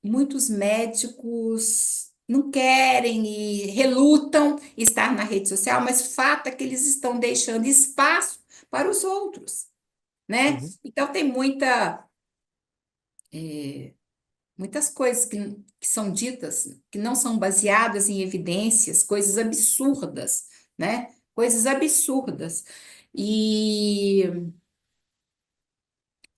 muitos médicos não querem e relutam estar na rede social, mas o fato é que eles estão deixando espaço para os outros, né? Uhum, Então tem muitas coisas que são ditas que não são baseadas em evidências, coisas absurdas, né? Coisas absurdas. E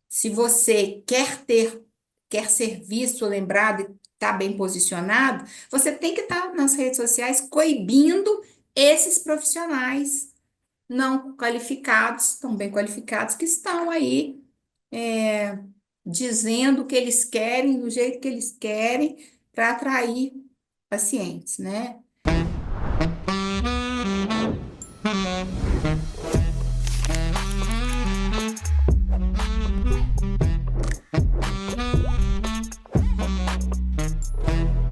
se você quer ser visto, lembrado e estar bem posicionado, você tem que estar nas redes sociais coibindo esses profissionais não qualificados, tão bem qualificados, que estão aí dizendo o que eles querem, do jeito que eles querem, para atrair pacientes, né?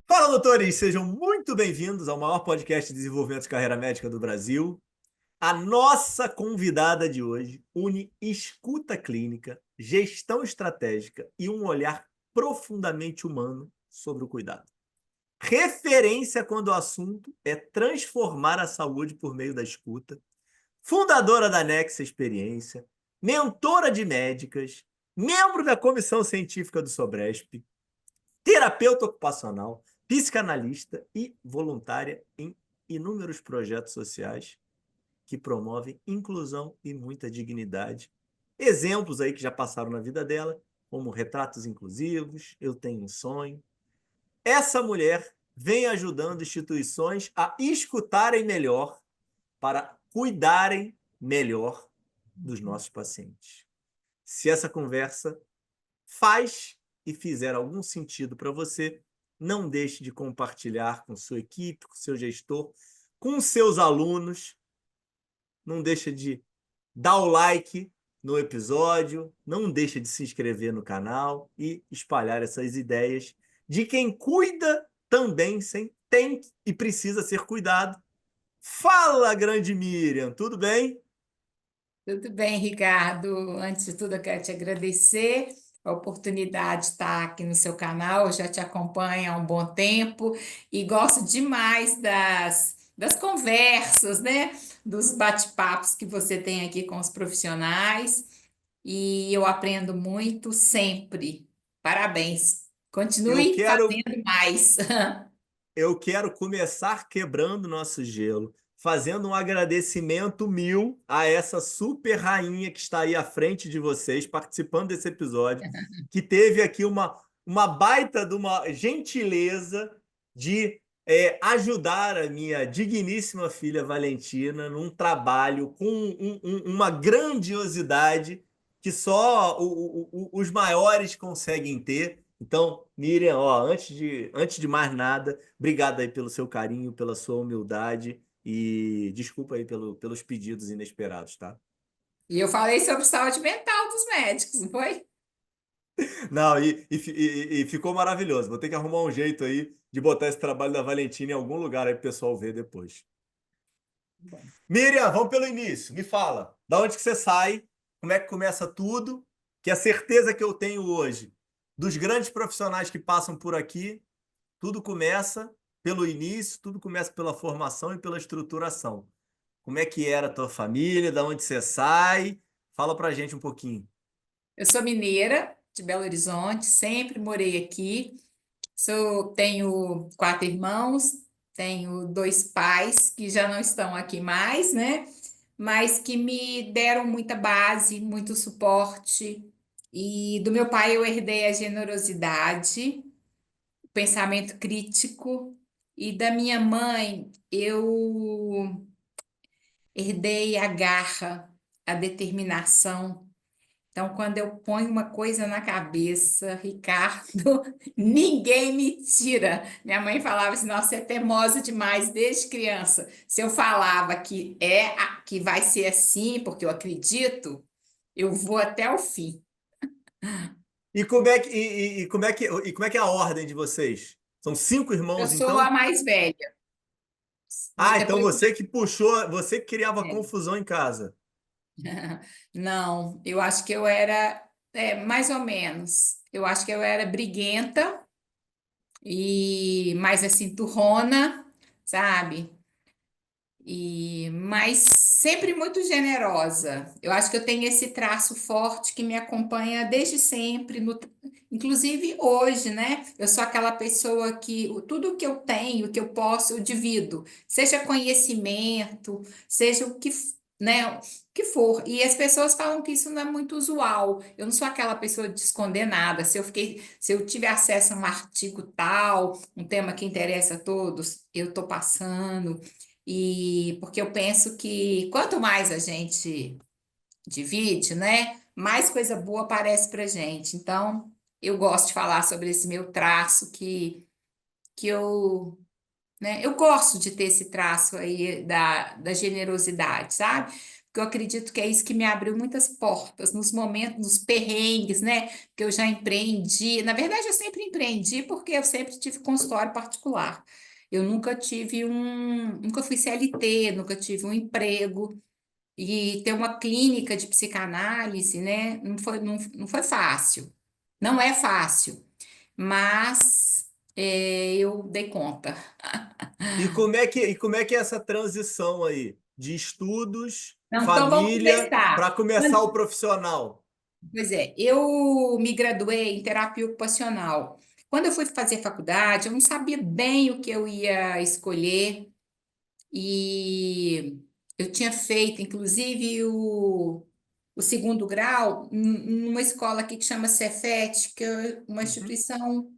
Fala, doutores! Sejam muito bem-vindos ao maior podcast de desenvolvimento de carreira médica do Brasil. A nossa convidada de hoje une escuta clínica, gestão estratégica e um olhar profundamente humano sobre o cuidado. Referência quando o assunto é transformar a saúde por meio da escuta, fundadora da Nexa Experiência, mentora de médicas, membro da comissão científica do Sobresp, terapeuta ocupacional, psicanalista e voluntária em inúmeros projetos sociais que promovem inclusão e muita dignidade. Exemplos aí que já passaram na vida dela, como Retratos Inclusivos, Eu Tenho um Sonho. Essa mulher vem ajudando instituições a escutarem melhor para cuidarem melhor dos nossos pacientes. Se essa conversa faz e fizer algum sentido para você, não deixe de compartilhar com sua equipe, com seu gestor, com seus alunos. Não deixe de dar o like no episódio, não deixe de se inscrever no canal e espalhar essas ideias de quem cuida também tem e precisa ser cuidado. Fala, grande Miriam, tudo bem? Tudo bem, Ricardo. Antes de tudo, eu quero te agradecer a oportunidade de estar aqui no seu canal. Eu já te acompanho há um bom tempo e gosto demais das conversas, né? Dos bate-papos que você tem aqui com os profissionais. E eu aprendo muito sempre. Parabéns. Eu Continue quero fazendo mais. eu quero começar quebrando nosso gelo, fazendo um agradecimento mil a essa super rainha que está aí à frente de vocês, participando desse episódio, que teve aqui uma baita de uma gentileza de ajudar a minha digníssima filha Valentina num trabalho com uma grandiosidade que só os maiores conseguem ter. Então, Miriam, ó, antes de mais nada, obrigado aí pelo seu carinho, pela sua humildade e desculpa aí pelos pedidos inesperados, tá? E eu falei sobre saúde mental dos médicos, não foi? Não, e ficou maravilhoso. Vou ter que arrumar um jeito aí de botar esse trabalho da Valentina em algum lugar aí pro pessoal ver depois. Miriam, vamos pelo início. Me fala, da onde que você sai? Como é que começa tudo? Que a certeza que eu tenho hoje dos grandes profissionais que passam por aqui, tudo começa pelo início, tudo começa pela formação e pela estruturação. Como é que era a tua família? Da onde você sai? Fala pra gente um pouquinho. Eu sou mineira de Belo Horizonte, sempre morei aqui. Tenho quatro irmãos, tenho dois pais que já não estão aqui mais, né? Mas que me deram muita base, muito suporte. E do meu pai eu herdei a generosidade, o pensamento crítico. E da minha mãe eu herdei a garra, a determinação. Então, quando eu ponho uma coisa na cabeça, Ricardo, ninguém me tira. Minha mãe falava assim: nossa, você é teimosa demais desde criança. Se eu falava que vai ser assim, porque eu acredito, eu vou até o fim. Como é que é a ordem de vocês? São cinco Eu irmãos, sou a então? mais velha. Ah, então Depois, você que puxou, você que criava é. confusão em casa. Não, eu acho que eu era mais ou menos. Eu acho que eu era briguenta. e mais assim, turrona, sabe? Mas sempre muito generosa. Eu acho que eu tenho esse traço forte que me acompanha desde sempre, inclusive hoje, né? Eu sou aquela pessoa que tudo que eu tenho, que eu posso, eu divido, seja conhecimento, seja né, o que for. E as pessoas falam que isso não é muito usual. Eu não sou aquela pessoa descondenada. Se eu tiver acesso a um artigo tal, um tema que interessa a todos, eu estou passando. E porque eu penso que quanto mais a gente divide, né, mais coisa boa aparece pra gente. Então, eu gosto de falar sobre esse meu traço que eu, né, eu gosto de ter esse traço aí da generosidade, sabe? Porque eu acredito que é isso que me abriu muitas portas nos momentos, nos perrengues, né? Que eu já empreendi. Na verdade, eu sempre empreendi porque eu sempre tive consultório particular. Eu nunca fui CLT, nunca tive um emprego. E ter uma clínica de psicanálise, né? Não foi fácil. Não é fácil, mas eu dei conta. E como é que é essa transição aí de estudos, Não, então vamos família, para começar. começar o profissional? Pois é, eu me graduei em terapia ocupacional. Quando eu fui fazer faculdade, eu não sabia bem o que eu ia escolher e eu tinha feito, inclusive, o segundo grau numa escola aqui que chama Cefet, que é uma Uhum, instituição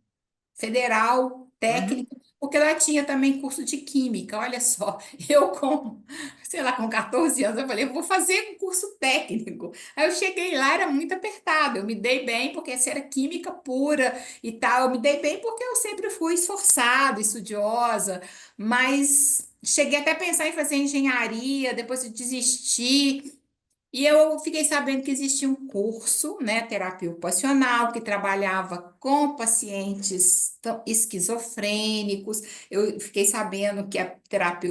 federal, uhum. técnico, porque lá tinha também curso de química. Olha só, eu com, sei lá, com 14 anos, eu falei, eu vou fazer um curso técnico. Aí eu cheguei lá, era muito apertado. Eu me dei bem porque essa era química pura e tal. Eu me dei bem porque eu sempre fui esforçada, estudiosa, mas cheguei até a pensar em fazer engenharia, depois eu desisti. E eu fiquei sabendo que existia um curso, né, terapia ocupacional, que trabalhava com pacientes esquizofrênicos. Eu fiquei sabendo que a terapia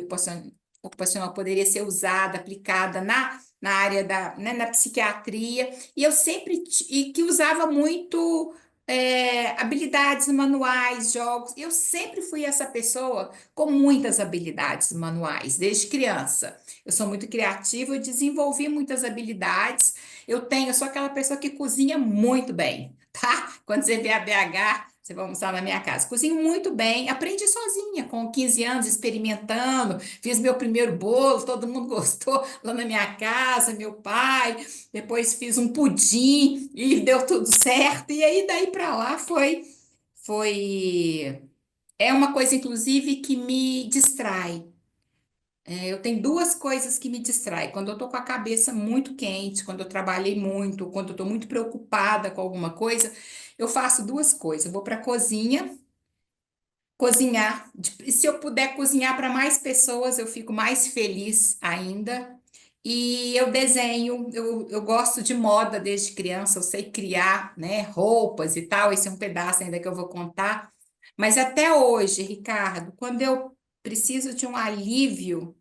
ocupacional poderia ser usada, aplicada na área né, na psiquiatria. E eu e que usava muito habilidades manuais, jogos. Eu sempre fui essa pessoa com muitas habilidades manuais, desde criança. Eu sou muito criativa, eu desenvolvi muitas habilidades. Eu sou aquela pessoa que cozinha muito bem, tá? Quando você vê a BH, você vai almoçar na minha casa. Cozinho muito bem, aprendi sozinha, com 15 anos, experimentando. Fiz meu primeiro bolo, todo mundo gostou lá na minha casa, meu pai. Depois fiz um pudim e deu tudo certo. E aí, daí para lá foi. É uma coisa, inclusive, que me distrai. Eu tenho duas coisas que me distraem. Quando eu tô com a cabeça muito quente, quando eu trabalhei muito, quando eu tô muito preocupada com alguma coisa, eu faço duas coisas. Eu vou para a cozinha, cozinhar. E se eu puder cozinhar para mais pessoas, eu fico mais feliz ainda. E eu desenho, eu gosto de moda desde criança, eu sei criar, né, roupas e tal. Esse é um pedaço ainda que eu vou contar. Mas até hoje, Ricardo, quando eu preciso de um alívio,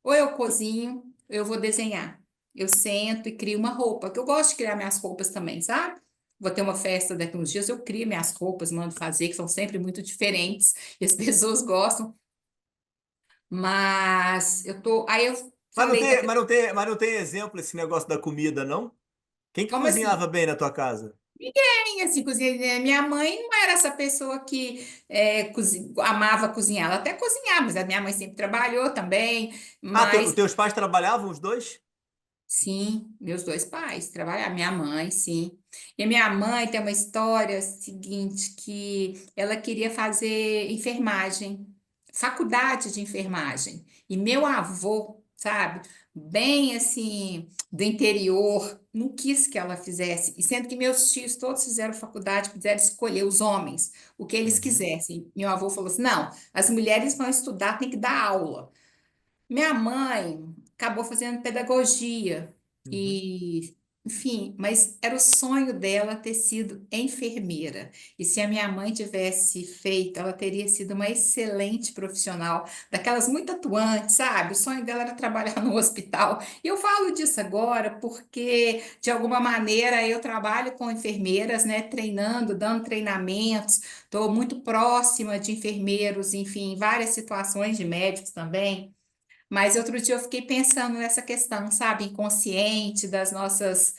ou eu cozinho, ou eu vou desenhar. Eu sento e crio uma roupa, que eu gosto de criar minhas roupas também, sabe? Vou ter uma festa daqui uns dias, eu crio minhas roupas, mando fazer, que são sempre muito diferentes, e as pessoas gostam. Mas eu tô. Aí eu Mas não falei tem, da. mas não tem exemplo esse negócio da comida, não? Quem que Como assim? cozinhava bem na tua casa? Ninguém, assim, cozinha. Minha mãe não era essa pessoa que amava cozinhar. Ela até cozinhava, mas a minha mãe sempre trabalhou também. Ah, Mas teus pais trabalhavam os dois? sim, meus dois pais trabalharam, minha mãe, sim. E a minha mãe tem uma história seguinte, que ela queria fazer enfermagem, faculdade de enfermagem. E meu avô, sabe, bem assim, do interior, não quis que ela fizesse. E sendo que meus tios todos fizeram faculdade, puderam escolher os homens, o que eles Uhum, quisessem. Meu avô falou assim: não, as mulheres vão estudar, tem que dar aula. Minha mãe acabou fazendo pedagogia uhum. e enfim, mas era o sonho dela ter sido enfermeira. E se a minha mãe tivesse feito, ela teria sido uma excelente profissional, daquelas muito atuantes, sabe? O sonho dela era trabalhar no hospital. E eu falo disso agora porque, de alguma maneira, eu trabalho com enfermeiras, né? Treinando, dando treinamentos, estou muito próxima de enfermeiros, enfim, em várias situações de médicos também. Mas outro dia eu fiquei pensando nessa questão, sabe, inconsciente das nossas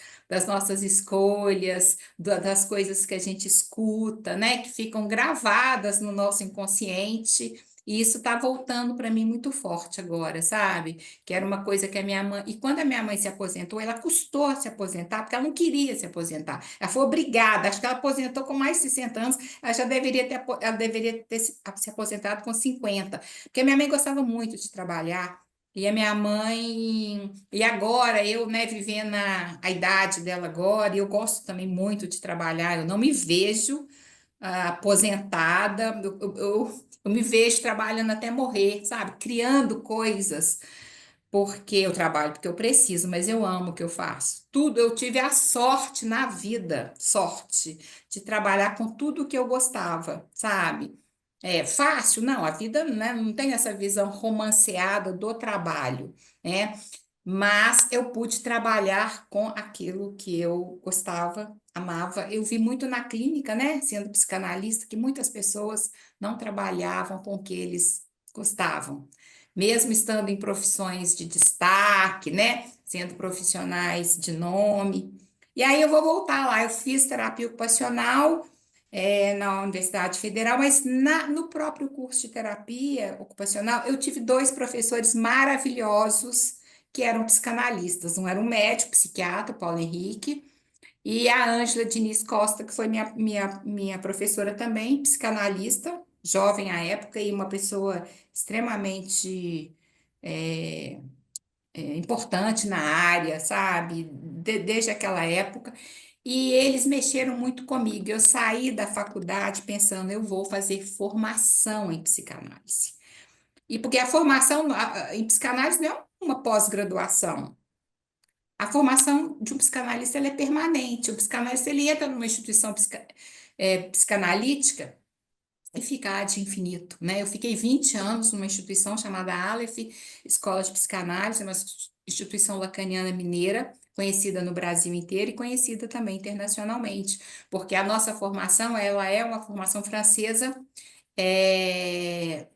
escolhas, das coisas que a gente escuta, né, que ficam gravadas no nosso inconsciente. E isso está voltando para mim muito forte agora, sabe? Que era uma coisa que a minha mãe. E quando a minha mãe se aposentou, ela custou se aposentar, porque ela não queria se aposentar. Ela foi obrigada. Acho que ela aposentou com mais de 60 anos. Ela já deveria ter, ela deveria ter se aposentado com 50. Porque a minha mãe gostava muito de trabalhar. E a minha mãe, e agora eu, né, vivendo a idade dela agora, e eu gosto também muito de trabalhar, eu não me vejo aposentada, eu me vejo trabalhando até morrer, sabe? Criando coisas, porque eu trabalho, porque eu preciso, mas eu amo o que eu faço. Tudo, eu tive a sorte na vida, sorte, de trabalhar com tudo que eu gostava, sabe? É fácil? Não, a vida, né, não tem essa visão romanceada do trabalho, né? Mas eu pude trabalhar com aquilo que eu gostava, amava. Eu vi muito na clínica, né, sendo psicanalista, que muitas pessoas não trabalhavam com o que eles gostavam, mesmo estando em profissões de destaque, né, sendo profissionais de nome. E aí eu vou voltar lá. Eu fiz terapia ocupacional na Universidade Federal, mas no próprio curso de terapia ocupacional, eu tive dois professores maravilhosos que eram psicanalistas. Um era um médico, psiquiatra, Paulo Henrique, e a Ângela Diniz Costa, que foi minha professora também, psicanalista, jovem à época, e uma pessoa extremamente importante na área, sabe? Desde aquela época. E eles mexeram muito comigo. Eu saí da faculdade pensando, eu vou fazer formação em psicanálise. E porque a formação em psicanálise não é uma pós-graduação. A formação de um psicanalista ela é permanente. O psicanalista ele entra numa instituição psicanalítica e fica ad infinito, né? Eu fiquei 20 anos numa instituição chamada Aleph, Escola de Psicanálise, uma instituição lacaniana mineira, conhecida no Brasil inteiro e conhecida também internacionalmente, porque a nossa formação, ela é uma formação francesa, é,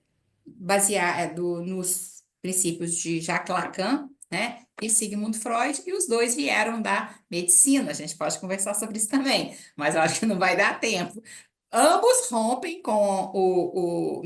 baseado nos princípios de Jacques Lacan, né, e Sigmund Freud, e os dois vieram da medicina. A gente pode conversar sobre isso também, mas eu acho que não vai dar tempo. Ambos rompem com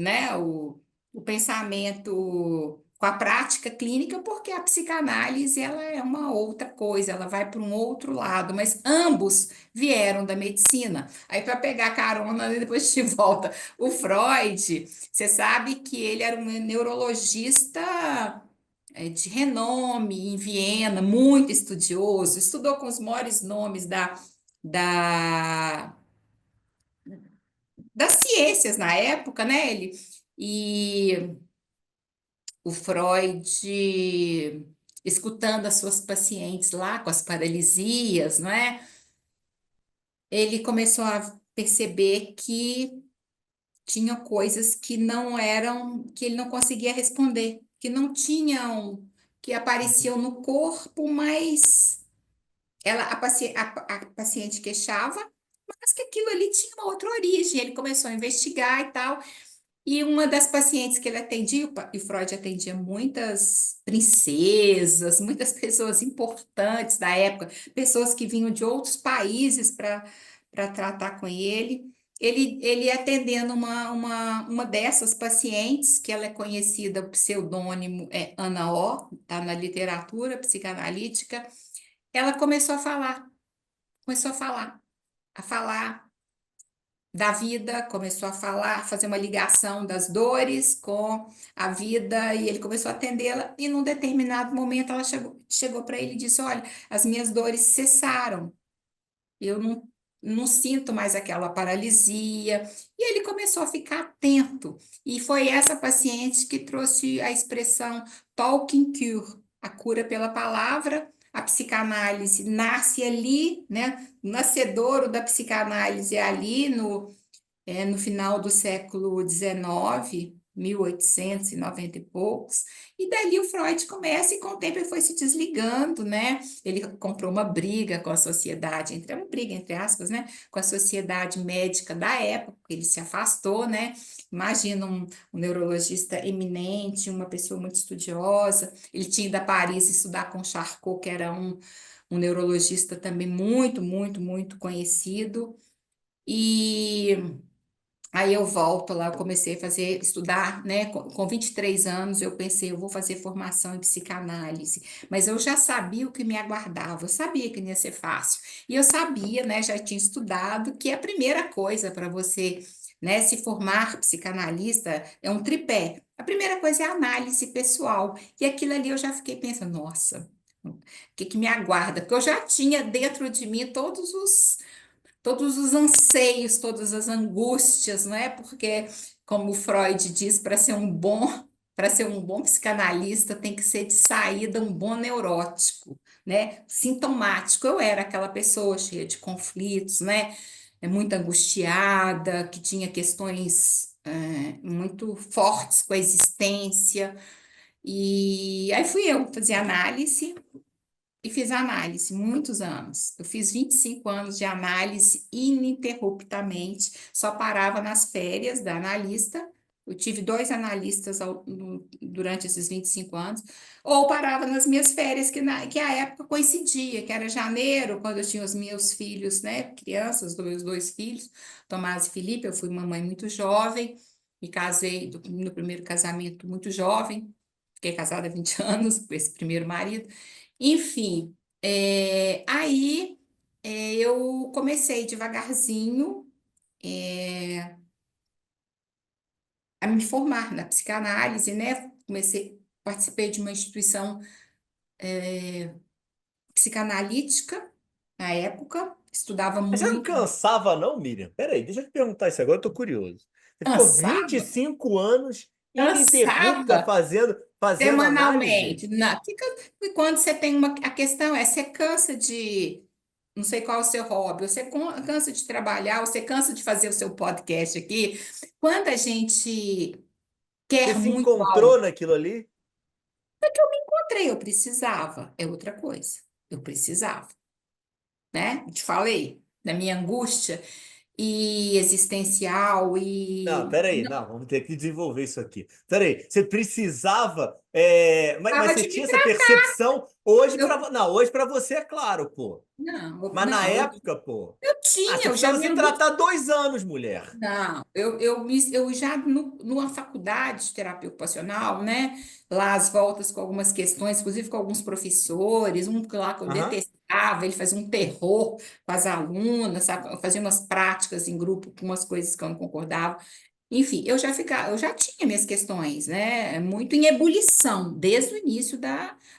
o pensamento, com a prática clínica, porque a psicanálise ela é uma outra coisa, ela vai para um outro lado, mas ambos vieram da medicina. Aí, para pegar carona, depois a gente volta. O Freud, você sabe que ele era um neurologista de renome em Viena, muito estudioso, estudou com os maiores nomes da das ciências na época, né? E o Freud, escutando as suas pacientes lá com as paralisias, não é? Ele começou a perceber que tinha coisas que não eram, que ele não conseguia responder, que não tinham, que apareciam no corpo, mas a paciente queixava, mas que aquilo ali tinha uma outra origem. Ele começou a investigar e tal. E uma das pacientes que ele atendia, e o Freud atendia muitas princesas, muitas pessoas importantes da época, pessoas que vinham de outros países para tratar com ele. Ele atendendo uma dessas pacientes, que ela é conhecida, o pseudônimo é Ana O, está na literatura psicanalítica, ela começou a falar da vida, começou a falar, fazer uma ligação das dores com a vida, e ele começou a atendê-la, e num determinado momento ela chegou para ele e disse: Olha, as minhas dores cessaram, eu não sinto mais aquela paralisia. E ele começou a ficar atento, e foi essa paciente que trouxe a expressão talking cure, a cura pela palavra. A psicanálise nasce ali, né? O nascedouro da psicanálise é ali no final do século XIX, 1890 e poucos, e dali o Freud começa e com o tempo ele foi se desligando, né? Ele comprou uma briga com a sociedade, uma briga entre aspas, né? Com a sociedade médica da época, ele se afastou, né? Imagina um neurologista eminente, uma pessoa muito estudiosa, ele tinha ido a Paris estudar com Charcot, que era um neurologista também muito, muito, muito conhecido, e aí eu volto lá, eu comecei a estudar, né? Com 23 anos, eu pensei, eu vou fazer formação em psicanálise, mas eu já sabia o que me aguardava, eu sabia que não ia ser fácil. E eu sabia, né? Já tinha estudado que a primeira coisa para você, né, se formar psicanalista é um tripé. A primeira coisa é a análise pessoal. E aquilo ali eu já fiquei pensando, nossa, o que que me aguarda? Porque eu já tinha dentro de mim todos os anseios, todas as angústias, não é? Porque, como Freud diz, para ser um bom psicanalista tem que ser de saída um bom neurótico, né? Sintomático. Eu era aquela pessoa cheia de conflitos, né? Muito angustiada, que tinha questões muito fortes com a existência. E aí fui eu fazer análise e fiz análise muitos anos. Eu fiz 25 anos de análise ininterruptamente, só parava nas férias da analista. Eu tive dois analistas durante esses 25 anos, ou parava nas minhas férias, que a época coincidia, que era janeiro, quando eu tinha os meus filhos, né, crianças, os meus dois filhos, Tomás e Felipe. Eu fui uma mãe muito jovem, me casei no primeiro casamento muito jovem, fiquei casada há 20 anos com esse primeiro marido. Enfim, aí eu comecei devagarzinho a me formar na psicanálise, né? Participei de uma instituição psicanalítica na época, estudava Mas você não muito, cansava, não, Miriam? Peraí, deixa eu te perguntar isso agora, eu tô curioso. Você ficou vinte e cansava, cinco anos ininterrupta cansava fazendo análise? semanalmente. E quando você tem a questão você cansa de, não sei qual é o seu hobby, você cansa de trabalhar, você cansa de fazer o seu podcast aqui. Quando a gente Você quer se muito encontrou algo, naquilo ali? eu precisava, é outra coisa. Eu precisava, né? Eu te falei da minha angústia e existencial Não, e peraí, não, vamos ter que desenvolver isso aqui. Peraí, você precisava, mas precisava você de me tinha essa tratar. percepção hoje Eu, não, hoje para você é claro, pô. Mas na não, época, pô, eu você tinha, eu já precisava me se tratar 2 anos, mulher. Não, eu já numa faculdade de terapia ocupacional, né? Lá as voltas com algumas questões, inclusive com alguns professores, um lá que eu Aham. detestava, ele fazia um terror com as alunas, sabe? Fazia umas práticas em grupo com umas coisas que eu não concordava. Enfim, eu já tinha minhas questões, né? Muito em ebulição, desde o início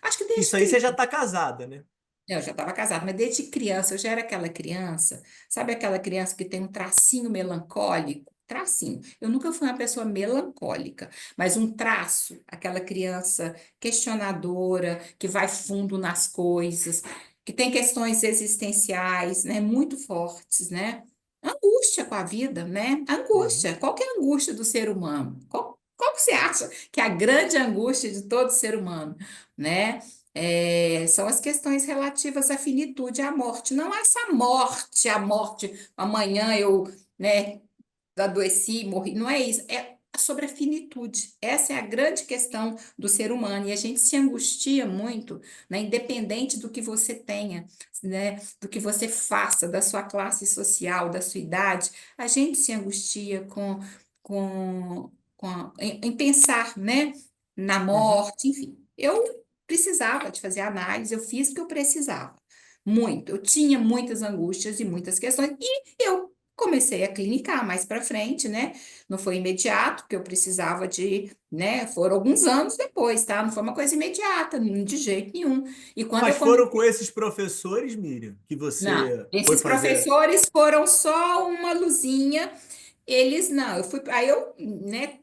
acho que desde Isso aí você já tá casada, né? eu já estava casada, mas desde criança, eu já era aquela criança, sabe aquela criança que tem um tracinho melancólico? Tracinho. Eu nunca fui uma pessoa melancólica, mas um traço, aquela criança questionadora, que vai fundo nas coisas, que tem questões existenciais, né, muito fortes, né? Angústia com a vida, né? Uhum. Angústia. Qual que é a angústia do ser humano? Qual que você acha que é a grande angústia de todo ser humano, né? São as questões relativas à finitude, à morte. Não essa morte, a morte, amanhã eu, né, adoeci, morri. Não é isso. É sobre a finitude. Essa é a grande questão do ser humano. E a gente se angustia muito, né, independente do que você tenha, né, do que você faça, da sua classe social, da sua idade. A gente se angustia em pensar, né, na Uhum. morte, enfim. Eu precisava de fazer análise, eu fiz porque eu precisava. Muito. Eu tinha muitas angústias e muitas questões, e eu comecei a clinicar mais para frente, né? Não foi imediato, porque eu precisava né? Foram alguns anos depois, tá? Não foi uma coisa imediata, de jeito nenhum. E quando Mas eu foram com comecei. esses professores, Miriam, que Não, você foi esses fazer. professores foram só uma luzinha. Eles não, eu fui. Aí eu, né,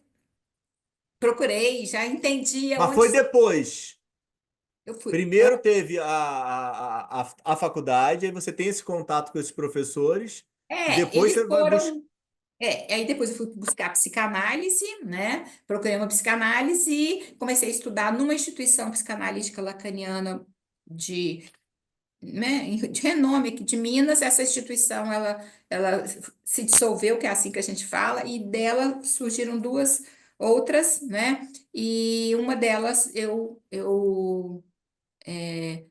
procurei, já entendi Mas aonde. foi depois. Eu fui. Primeiro teve a faculdade, aí você tem esse contato com esses professores, e depois Eles você vai buscar. foram. Aí depois eu fui buscar psicanálise, né? Procurei uma psicanálise e comecei a estudar numa instituição psicanalítica lacaniana de, né, de renome aqui de Minas. Essa instituição, ela se dissolveu, que é assim que a gente fala, e dela surgiram duas outras, né? E uma delas eu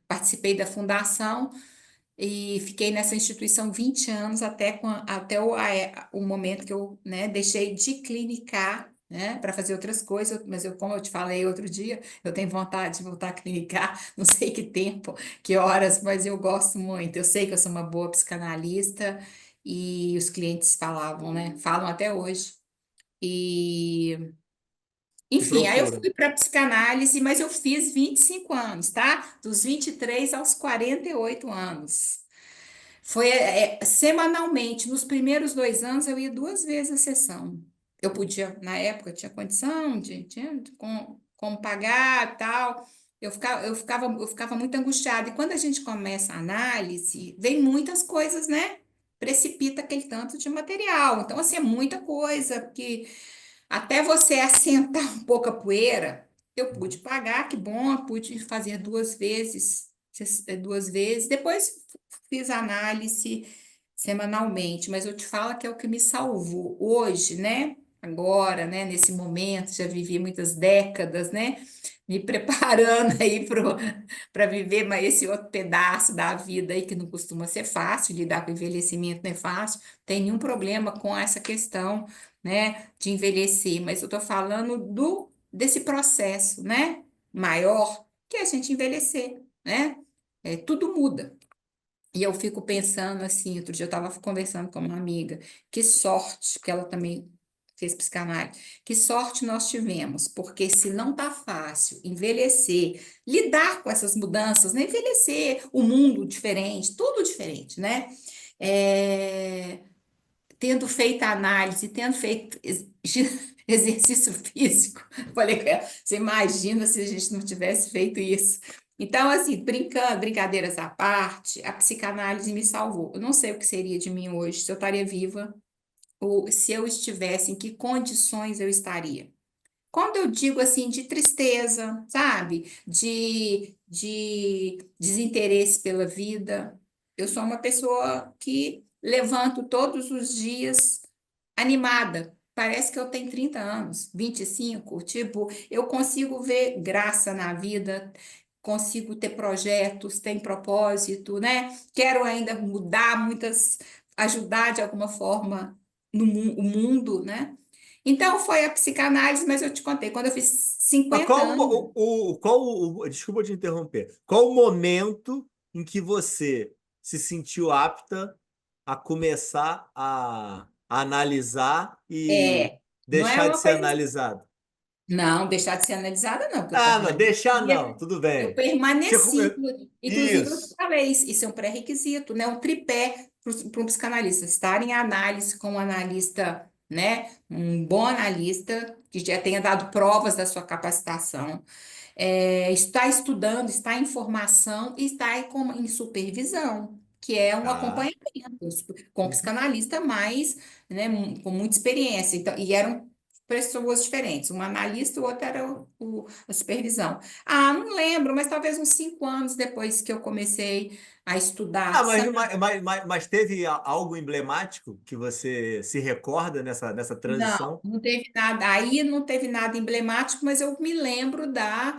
participei da fundação e fiquei nessa instituição 20 anos até o momento que eu, né, deixei de clinicar, né, para fazer outras coisas, mas como eu te falei outro dia, eu tenho vontade de voltar a clinicar, não sei que tempo, que horas, mas eu gosto muito. Eu sei que eu sou uma boa psicanalista e os clientes falavam, né, falam até hoje. E Te enfim, aí eu procuram. fui para psicanálise, mas eu fiz 25 anos, tá? Dos 23 aos 48 anos. Foi semanalmente. Nos primeiros 2 anos eu ia 2 vezes a sessão. Eu podia, na época, tinha condição tinha como pagar tal. Eu ficava muito angustiada. E quando a gente começa a análise, vem muitas coisas, né? Precipita aquele tanto de material. Então, assim, é muita coisa que até você assentar um pouco a poeira, eu pude pagar, que bom, pude fazer 2 vezes, 2 vezes. Depois fiz análise semanalmente, mas eu te falo que é o que me salvou hoje, né? Agora, né? Nesse momento, já vivi muitas décadas, né? Me preparando aí para viver mais esse outro pedaço da vida aí que não costuma ser fácil, lidar com envelhecimento não é fácil, tem nenhum problema com essa questão, né, de envelhecer, mas eu tô falando desse processo, né, maior que é a gente envelhecer, né? Tudo muda. E eu fico pensando assim, outro dia eu estava conversando com uma amiga, que sorte, porque ela também fez psicanálise, que sorte nós tivemos, porque se não tá fácil envelhecer, lidar com essas mudanças, né? Envelhecer, o mundo diferente, tudo diferente, né? É, tendo feito a análise, tendo feito exercício físico, falei com ela, você imagina se a gente não tivesse feito isso. Então, assim, brincando, brincadeiras à parte, a psicanálise me salvou. Eu não sei o que seria de mim hoje, se eu estaria viva, ou se eu estivesse, em que condições eu estaria. Quando eu digo assim de tristeza, sabe? De desinteresse pela vida, eu sou uma pessoa que levanto todos os dias animada. Parece que eu tenho 30 anos, 25. Tipo, eu consigo ver graça na vida, consigo ter projetos, ter propósito, né? Quero ainda mudar muitas, ajudar de alguma forma o mundo, né? Então foi a psicanálise, mas eu te contei, quando eu fiz Mas 50 qual anos, desculpa te interromper. Qual o momento em que você se sentiu apta a começar a analisar e não é deixar de uma ser coisa. analisado? Não, deixar de ser analisada, não, porque eu Ah, não, deixar não, permanecia, tudo eu bem. Você permaneci. come- Inclusive, eu te Isso. falei, isso é um pré-requisito, né? Um tripé para um psicanalista, estar em análise com um analista, né? Um bom analista, que já tenha dado provas da sua capacitação, está estudando, está em formação e está em supervisão, que é um Tá. acompanhamento com um Uhum. psicanalista mais, né, com muita experiência. Então, e eram pessoas diferentes, um analista, o outro era a supervisão. Ah, não lembro, mas talvez uns 5 anos depois que eu comecei a estudar, Ah, mas, sabe? mas teve algo emblemático que você se recorda nessa Não, transição? não teve nada. Aí não teve nada emblemático, mas eu me lembro da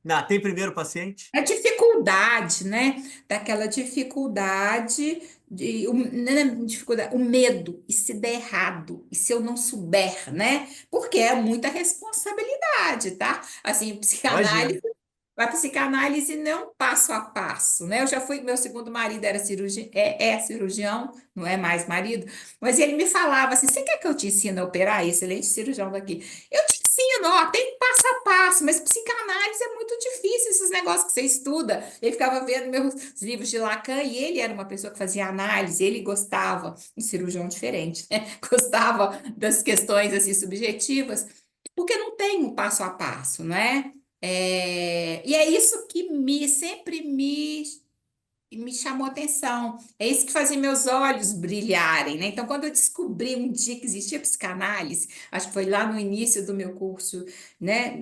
Não, tem primeiro paciente? a dificuldade, né? Daquela dificuldade, não é dificuldade, o medo, e se der errado, e se eu não souber, né? Porque é muita responsabilidade, tá? Assim, Imagino. psicanálise. A psicanálise não é um passo a passo, né? Eu já fui, meu segundo marido era cirurgião, é cirurgião, não é mais marido, mas ele me falava assim: você quer que eu te ensine a operar? Excelente cirurgião daqui. Eu te ensino, ó, tem passo a passo, mas psicanálise é muito difícil, esses negócios que você estuda. Ele ficava vendo meus livros de Lacan e ele era uma pessoa que fazia análise, ele gostava, um cirurgião diferente, né? Gostava das questões assim subjetivas. porque não tem um passo a passo, não é? E é isso que sempre me chamou atenção. É isso que fazia meus olhos brilharem, né? Então, quando eu descobri um dia que existia psicanálise, acho que foi lá no início do meu curso, né,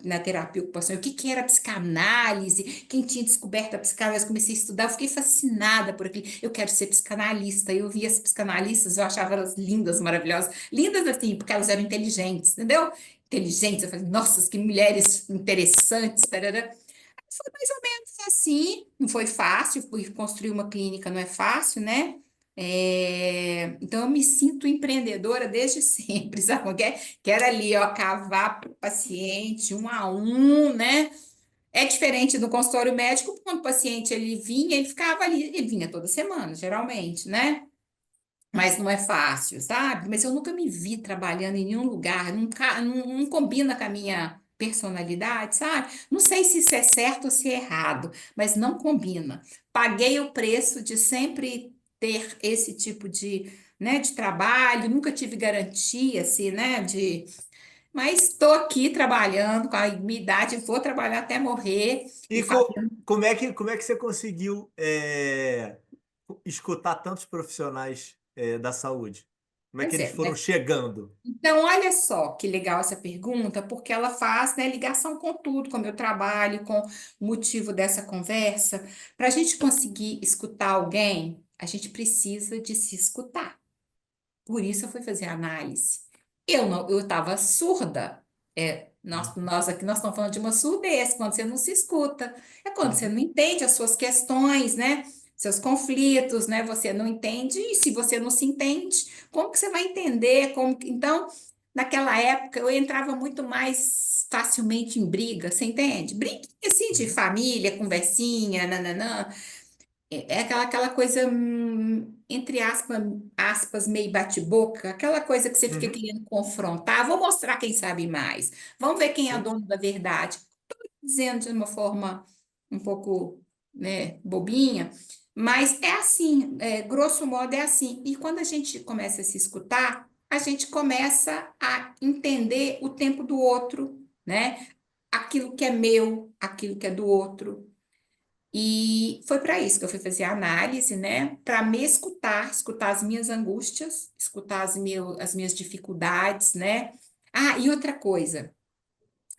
na terapia ocupacional, o que que era psicanálise? Quem tinha descoberto a psicanálise, eu comecei a estudar, eu fiquei fascinada por aquilo. Eu quero ser psicanalista. Eu via as psicanalistas, eu achava elas lindas, maravilhosas. Lindas assim, porque elas eram inteligentes, entendeu? Inteligentes. Eu falei, nossa, que mulheres interessantes. Tarará. Foi mais ou menos assim, não foi fácil, porque construir uma clínica não é fácil, né? Então eu me sinto empreendedora desde sempre, sabe? Quero ali, ó, cavar para o paciente um a um, né? É diferente do consultório médico, quando o paciente ele vinha, ele ficava ali, ele vinha toda semana, geralmente, né? Mas não é fácil, sabe? Mas eu nunca me vi trabalhando em nenhum lugar, não combina com a minha personalidade, sabe? Não sei se isso é certo ou se é errado, mas não combina. Paguei o preço de sempre ter esse tipo de, né, de trabalho, nunca tive garantia, assim, né, mas estou aqui trabalhando com a minha idade, vou trabalhar até morrer e E fazendo. como é que você conseguiu escutar tantos profissionais da saúde? Como é que Pois eles é, foram né? chegando? Então, olha só que legal essa pergunta, porque ela faz, né, ligação com tudo, com o meu trabalho, com o motivo dessa conversa. Para a gente conseguir escutar alguém, a gente precisa de se escutar. Por isso eu fui fazer análise. Eu não, eu estava surda. Nós aqui nós estamos falando de uma surdez, quando você não se escuta. É quando você Uhum, não entende as suas questões, né? Seus conflitos, né? Você não entende, e se você não se entende, como que você vai entender? Então, naquela época, eu entrava muito mais facilmente em briga, você entende? Briga assim de uhum, família, conversinha, nananã. É aquela coisa, entre aspas, meio bate-boca, aquela coisa que você fica uhum, querendo confrontar. Vou mostrar quem sabe mais. Vamos ver quem é o sim. dono da verdade. Dizendo de uma forma um pouco, né, bobinha, mas é assim, grosso modo é assim. E quando a gente começa a se escutar, a gente começa a entender o tempo do outro, né? Aquilo que é meu, aquilo que é do outro. E foi para isso que eu fui fazer a análise, né? Para me escutar, escutar as minhas angústias, escutar as minhas dificuldades, né? Ah, e outra coisa,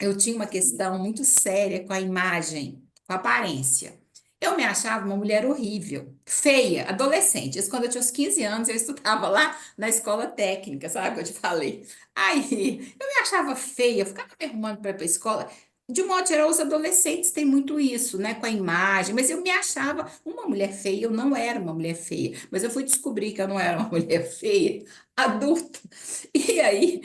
eu tinha uma questão muito séria com a imagem, com a aparência. Eu me achava uma mulher horrível, feia, adolescente. Isso quando eu tinha uns 15 anos, eu estudava lá na escola técnica, sabe o que eu te falei? Aí, eu me achava feia, eu ficava me arrumando para ir para a escola. De um modo geral, os adolescentes têm muito isso, né, com a imagem, mas eu me achava uma mulher feia, eu não era uma mulher feia, mas eu fui descobrir que eu não era uma mulher feia, adulta. E aí,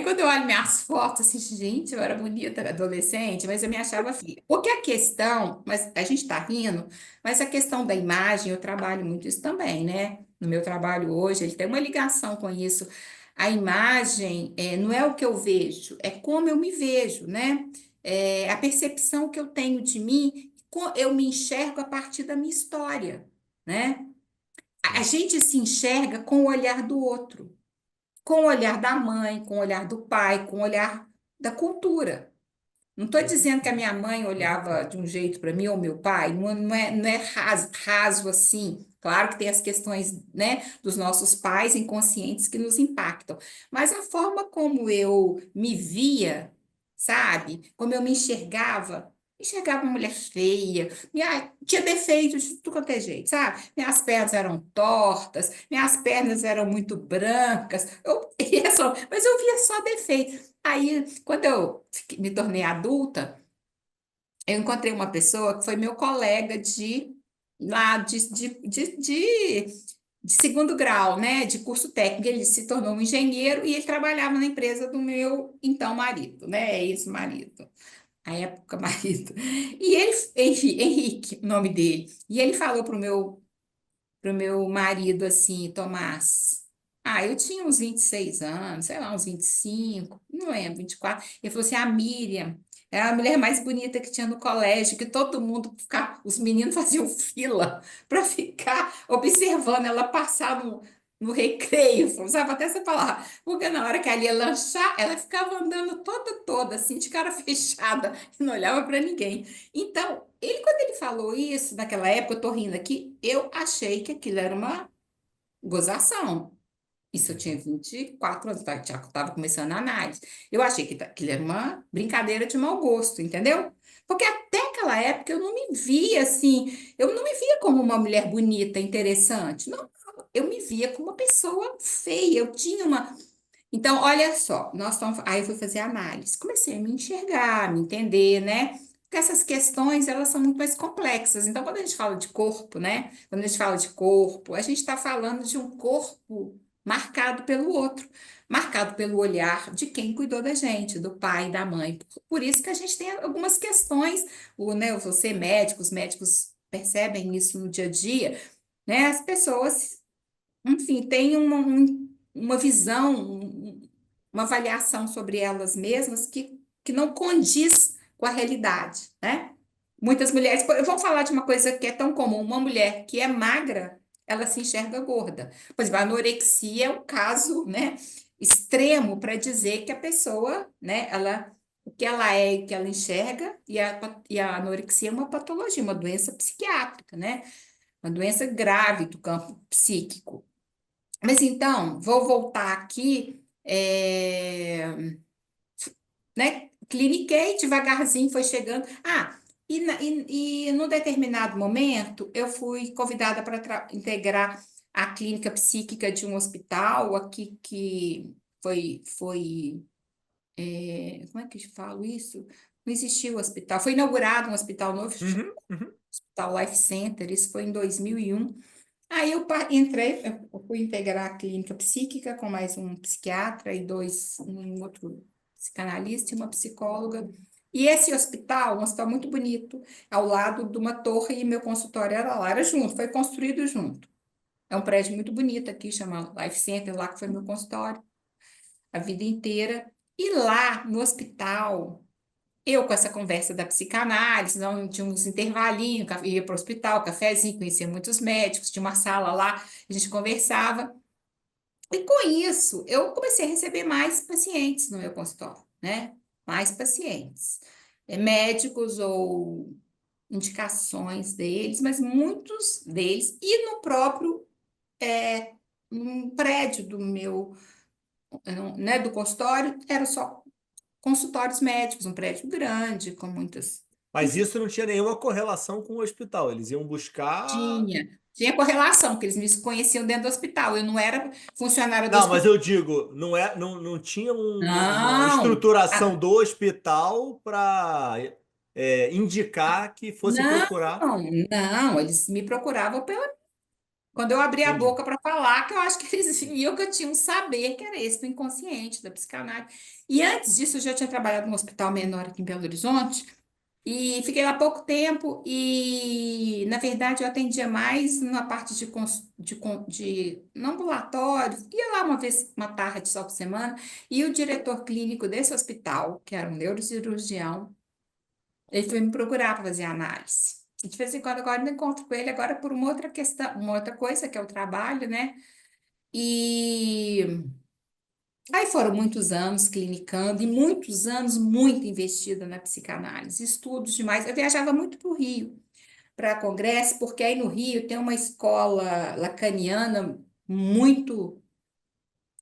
quando eu olho minhas fotos, assim, gente, eu era bonita adolescente, mas eu me achava feia. Porque a questão, mas a gente tá rindo, mas a questão da imagem, eu trabalho muito isso também, né? No meu trabalho hoje, ele tem uma ligação com isso. A imagem, não é o que eu vejo, é como eu me vejo, né? A percepção que eu tenho de mim, eu me enxergo a partir da minha história, né? A Sim. gente se enxerga com o olhar do outro, com o olhar da mãe, com o olhar do pai, com o olhar da cultura. Não estou Uhum, dizendo que a minha mãe uhum, olhava de um jeito para mim ou meu pai, não é raso assim. Claro que tem as questões, né, dos nossos pais inconscientes que nos impactam, mas a forma como eu me via, sabe? Como eu me enxergava uma mulher feia, tinha defeitos de tudo quanto é jeito, sabe? Minhas pernas eram tortas, minhas pernas eram muito brancas, mas eu via só defeito. Aí, quando eu me tornei adulta, eu encontrei uma pessoa que foi meu colega lá de segundo grau, né, de curso técnico. Ele se tornou um engenheiro e ele trabalhava na empresa do meu então marido, né, ex-marido, a época marido. E ele, enfim, Henrique, o nome dele. E ele falou pro meu marido assim, Tomás. Eu tinha uns 26 anos, sei lá, uns 25, não lembro, 24. Ele falou assim: a Miriam era a mulher mais bonita que tinha no colégio, que todo mundo ficava, os meninos faziam fila para ficar observando ela passar no recreio, usava até essa palavra, porque na hora que ela ia lanchar, ela ficava andando toda, assim, de cara fechada, e não olhava para ninguém. Então, quando ele falou isso, naquela época, eu tô rindo aqui, eu achei que aquilo era uma gozação. Isso eu tinha 24 anos, já estava começando a análise. Eu achei que aquilo era uma brincadeira de mau gosto, entendeu? Porque até aquela época eu não me via assim, eu não me via como uma mulher bonita, interessante. Não, eu me via como uma pessoa feia. Eu tinha uma. Então, olha só, nós estamos. Aí eu fui fazer análise. Comecei a me enxergar, me entender, né? Porque essas questões, elas são muito mais complexas. Então, quando a gente fala de corpo, né? Quando a gente fala de corpo, a gente está falando de um corpo marcado pelo outro, marcado pelo olhar de quem cuidou da gente, do pai e da mãe. Por isso que a gente tem algumas questões, né? Você médico, os médicos percebem isso no dia a dia, né? As pessoas enfim, tem uma visão, uma avaliação sobre elas mesmas que não condiz com a realidade, né? Muitas mulheres, pô, eu vou falar de uma coisa que é tão comum, uma mulher que é magra, ela se enxerga gorda. Por exemplo, a anorexia é o caso, né, extremo para dizer que a pessoa, né, o que ela é e o que ela enxerga, e a anorexia é uma patologia, uma doença psiquiátrica, né? Uma doença grave do campo psíquico. Mas então, vou voltar aqui, né? Cliniquei devagarzinho, foi chegando. Ah, e num determinado momento, eu fui convidada para integrar a clínica psíquica de um hospital aqui que como é que eu falo isso? Não existia o hospital, foi inaugurado um hospital novo, Uhum, uhum. Hospital Life Center, isso foi em 2001. Aí entrei, eu fui integrar a clínica psíquica com mais um psiquiatra e um outro psicanalista e uma psicóloga. E esse hospital, um hospital muito bonito, ao lado de uma torre, e meu consultório era lá, era junto, foi construído junto. É um prédio muito bonito aqui, chama Life Center, lá que foi meu consultório a vida inteira. E lá no hospital, eu com essa conversa da psicanálise, não, tinha uns intervalinhos, ia para o hospital, cafezinho, conhecia muitos médicos, tinha uma sala lá, a gente conversava. E com isso, eu comecei a receber mais pacientes no meu consultório, né? Mais pacientes. Médicos ou indicações deles, mas muitos deles, e no próprio um prédio do meu, né, do consultório, eram só consultórios médicos, um prédio grande, com muitas. Mas isso não tinha nenhuma correlação com o hospital. Eles iam buscar. Tinha correlação, porque eles me conheciam dentro do hospital. Eu não era funcionária do Não, mas hospital. eu digo, não tinha uma Não, estruturação do hospital para indicar que fosse não, procurar. não. Eles me procuravam quando eu abria a Entendi. boca para falar, que eu acho que eles viam que eu tinha um saber que era esse do inconsciente, da psicanálise. E antes disso, eu já tinha trabalhado num hospital menor aqui em Belo Horizonte. E fiquei lá pouco tempo e, na verdade, eu atendia mais na parte de não ambulatório, ia lá uma vez, uma tarde só por semana, e o diretor clínico desse hospital, que era um neurocirurgião, ele foi me procurar para fazer análise. E de vez em quando agora eu encontro com ele agora por uma outra questão, uma outra coisa que é o trabalho, né? E aí foram muitos anos clinicando e muitos anos muito investida na psicanálise, estudos demais. Eu viajava muito para o Rio, para congresso, porque aí no Rio tem uma escola lacaniana muito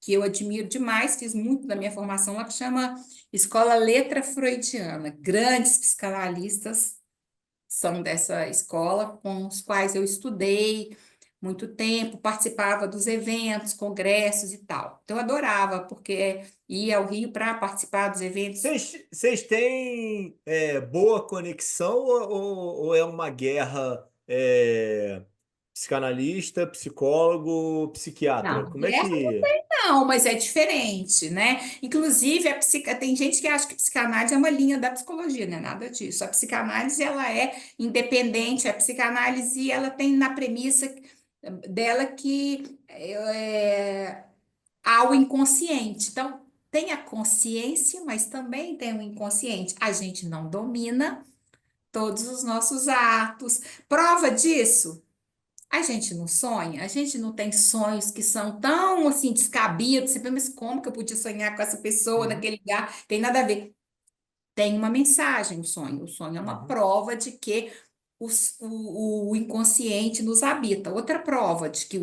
que eu admiro demais, fiz muito da minha formação lá, que chama Escola Letra Freudiana. Grandes psicanalistas são dessa escola, com os quais eu estudei muito tempo, participava dos eventos, congressos e tal. Então, eu adorava, porque ia ao Rio para participar dos eventos. Vocês têm boa conexão ou é uma guerra psicanalista, psicólogo, psiquiatra? Não, Como é guerra que. não, mas é diferente, né? Inclusive, tem gente que acha que psicanálise é uma linha da psicologia, não é nada disso. A psicanálise, ela é independente, a psicanálise, ela tem na premissa dela que há o inconsciente. Então, tem a consciência, mas também tem o inconsciente. A gente não domina todos os nossos atos. Prova disso? A gente não sonha, a gente não tem sonhos que são tão assim descabidos. Você pensa, mas como que eu podia sonhar com essa pessoa Uhum, naquele lugar? Tem nada a ver. Tem uma mensagem, o sonho. O sonho é uma uhum, prova de que o inconsciente nos habita. Outra prova de que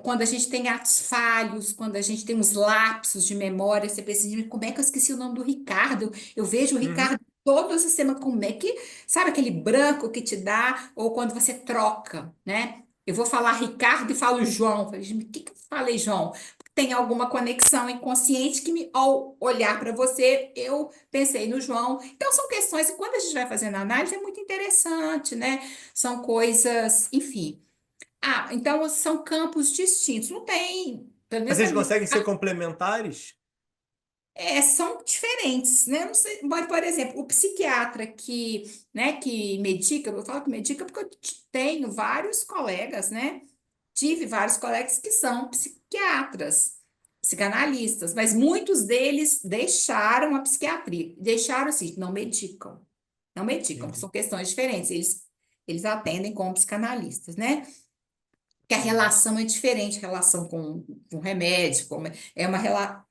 quando a gente tem atos falhos, quando a gente tem uns lapsos de memória, você pensa, "Gente, como é que eu esqueci o nome do Ricardo? Eu vejo o uhum, Ricardo todo o sistema, como é que, sabe aquele branco que te dá, ou quando você troca, né? Eu vou falar Ricardo e falo João. Eu falei, "Gente, o que que eu falei, João? Tem alguma conexão inconsciente que me, ao olhar para você, eu pensei no João. Então, são questões que, quando a gente vai fazendo análise, é muito interessante, né? São coisas, enfim. Ah, então são campos distintos. Não tem, pelo Mas menos na eles minha, conseguem ser complementares? são diferentes, né? Não sei, por exemplo, o psiquiatra que, né, que medica, eu falo que medica porque eu tenho vários colegas, né? Tive vários colegas que são psiquiatras, psicanalistas, mas muitos deles deixaram a psiquiatria, deixaram assim, não medicam, não medicam, Entendi. são questões diferentes. Eles atendem como psicanalistas, né? Que a Uhum, relação é diferente, relação com remédio, é uma relação.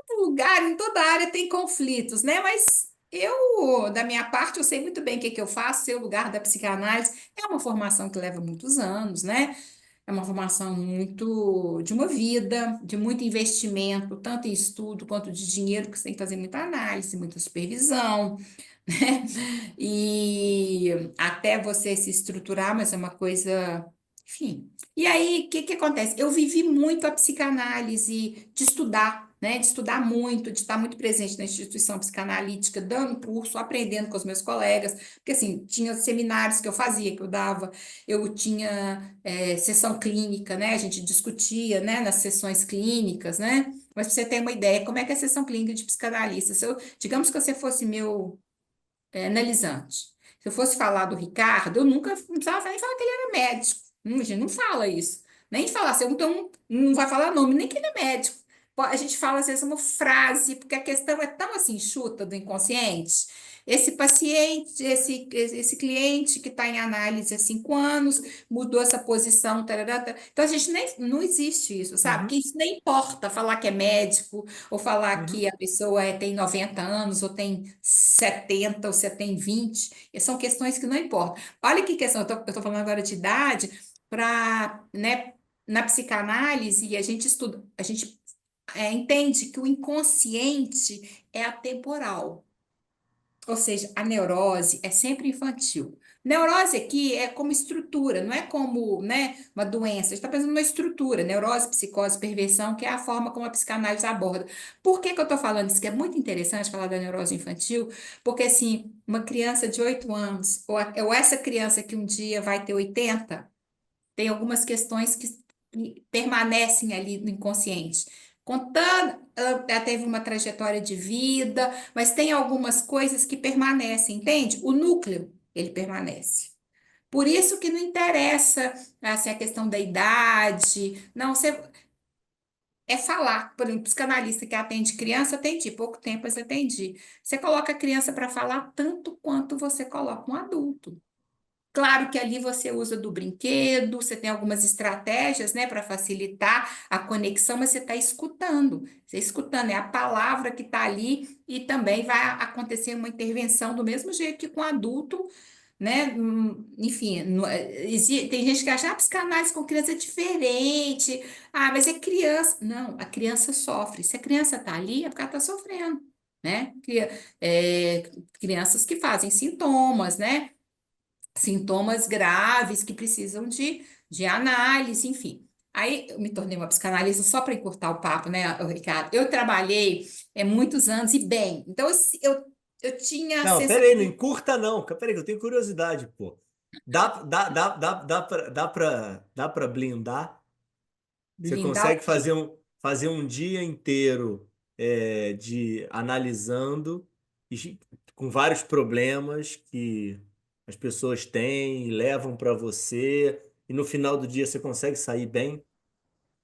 Todo lugar, em toda área tem conflitos, né? Mas eu, da minha parte, eu sei muito bem o que que eu faço, sei o lugar da psicanálise. É uma formação que leva muitos anos, né? É uma formação muito de uma vida, de muito investimento, tanto em estudo quanto de dinheiro, que você tem que fazer muita análise, muita supervisão, né? E até você se estruturar, mas é uma coisa, enfim. E aí, o que que acontece? Eu vivi muito a psicanálise de estudar, né? De estudar muito, de estar muito presente na instituição psicanalítica, dando curso, aprendendo com os meus colegas, porque assim, tinha seminários que eu fazia, que eu dava, eu tinha sessão clínica, né? A gente discutia, né, nas sessões clínicas, né? Mas para você ter uma ideia, como é que é a sessão clínica de psicanalista? Se eu, digamos que você fosse meu analisante. Se eu fosse falar do Ricardo, eu nunca não precisava nem falar que ele era médico. A gente não fala isso. Nem falar, você então não vai falar nome, nem que ele é médico. A gente fala às vezes uma frase, porque a questão é tão assim enxuta do inconsciente. Esse paciente, esse cliente que está em análise há 5 anos, mudou essa posição, tarará, tarará. Então a gente nem não existe isso, sabe? uhum, Que isso nem importa falar que é médico, ou falar uhum, que a pessoa tem 90 anos, ou tem 70, ou se tem 20. E são questões que não importam. Olha que questão, eu tô falando agora de idade, para, né, na psicanálise, a gente estuda, a gente entende que o inconsciente é atemporal. Ou seja, a neurose é sempre infantil. Neurose aqui é como estrutura, não é como, né, uma doença. A gente está pensando numa estrutura, neurose, psicose, perversão, que é a forma como a psicanálise aborda. Por que que eu estou falando isso? Que é muito interessante falar da neurose infantil, porque assim, uma criança de 8 anos, ou essa criança que um dia vai ter 80, tem algumas questões que permanecem ali no inconsciente. Contando, ela teve uma trajetória de vida, mas tem algumas coisas que permanecem, entende? O núcleo, ele permanece. Por isso que não interessa assim, a questão da idade, não, você é falar. Por exemplo, psicanalista que atende criança, atendi, pouco tempo mas atendi. Você coloca a criança para falar tanto quanto você coloca um adulto. Claro que ali você usa do brinquedo, você tem algumas estratégias, né, para facilitar a conexão, mas você está escutando. Você escutando, é a palavra que está ali e também vai acontecer uma intervenção do mesmo jeito que com adulto, né? Enfim, tem gente que acha, psicanálise com criança é diferente. Ah, mas é criança. Não, a criança sofre. Se a criança está ali, é porque ela está sofrendo, né? Crianças que fazem sintomas, né? Sintomas graves que precisam de análise, enfim. Aí eu me tornei uma psicanalista só para encurtar o papo, né, Ricardo? Eu trabalhei muitos anos e bem. Então eu tinha a não, sensação peraí, não encurta não. Peraí, que eu tenho curiosidade, pô. Dá pra blindar? de Você blindar consegue o quê? fazer um dia inteiro de analisando com vários problemas que as pessoas têm e levam para você, e no final do dia você consegue sair bem?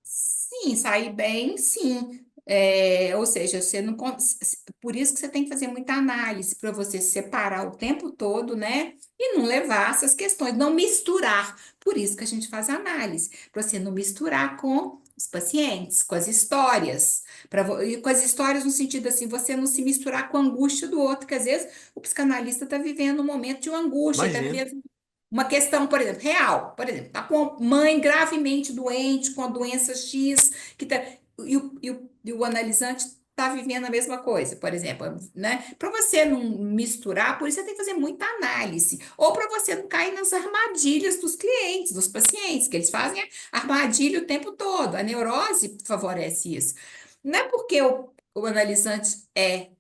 Sim, sair bem, sim. Ou seja, você não, por isso que você tem que fazer muita análise para você separar o tempo todo, né? E não levar essas questões, não misturar. Por isso que a gente faz análise, para você não misturar com os pacientes, com as histórias, e com as histórias no sentido assim, você não se misturar com a angústia do outro, que às vezes o psicanalista está vivendo um momento de uma angústia, está Imagina. vivendo uma questão, por exemplo, real, por exemplo, está com a mãe gravemente doente, com a doença X, que tá, e o analisante está vivendo a mesma coisa, por exemplo, né? Para você não misturar, por isso você tem que fazer muita análise, ou para você não cair nas armadilhas dos clientes, dos pacientes, que eles fazem armadilha o tempo todo. A neurose favorece isso. Não é porque o analisante é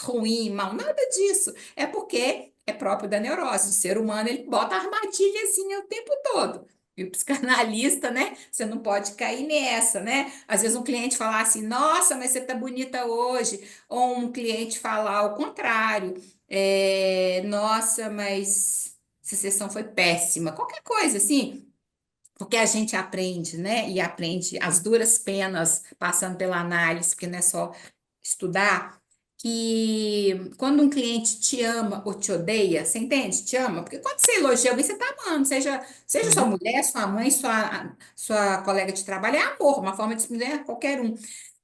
ruim, mal, nada disso. É porque é próprio da neurose. O ser humano, ele bota armadilhazinha o tempo todo. E o psicanalista, né? Você não pode cair nessa, né? Às vezes um cliente falar assim, nossa, mas você tá bonita hoje. Ou um cliente falar o contrário. Nossa, mas essa sessão foi péssima. Qualquer coisa, assim. Porque a gente aprende, né? E aprende as duras penas, passando pela análise, porque não é só estudar, que quando um cliente te ama ou te odeia, você entende? Te ama, porque quando você elogia alguém, você está amando, seja sua Uhum, mulher, sua mãe, sua colega de trabalho, é amor, uma forma de se dizer qualquer um.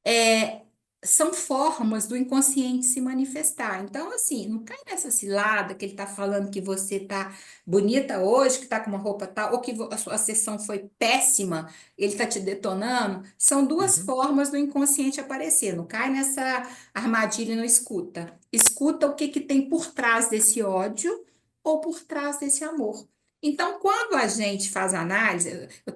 É, são formas do inconsciente se manifestar. Então, assim, não cai nessa cilada que ele está falando que você está bonita hoje, que está com uma roupa tal, ou que a sua sessão foi péssima, ele está te detonando. São duas uhum, formas do inconsciente aparecer. Não cai nessa armadilha e não escuta. Escuta o que que tem por trás desse ódio ou por trás desse amor. Então, quando a gente faz análise, eu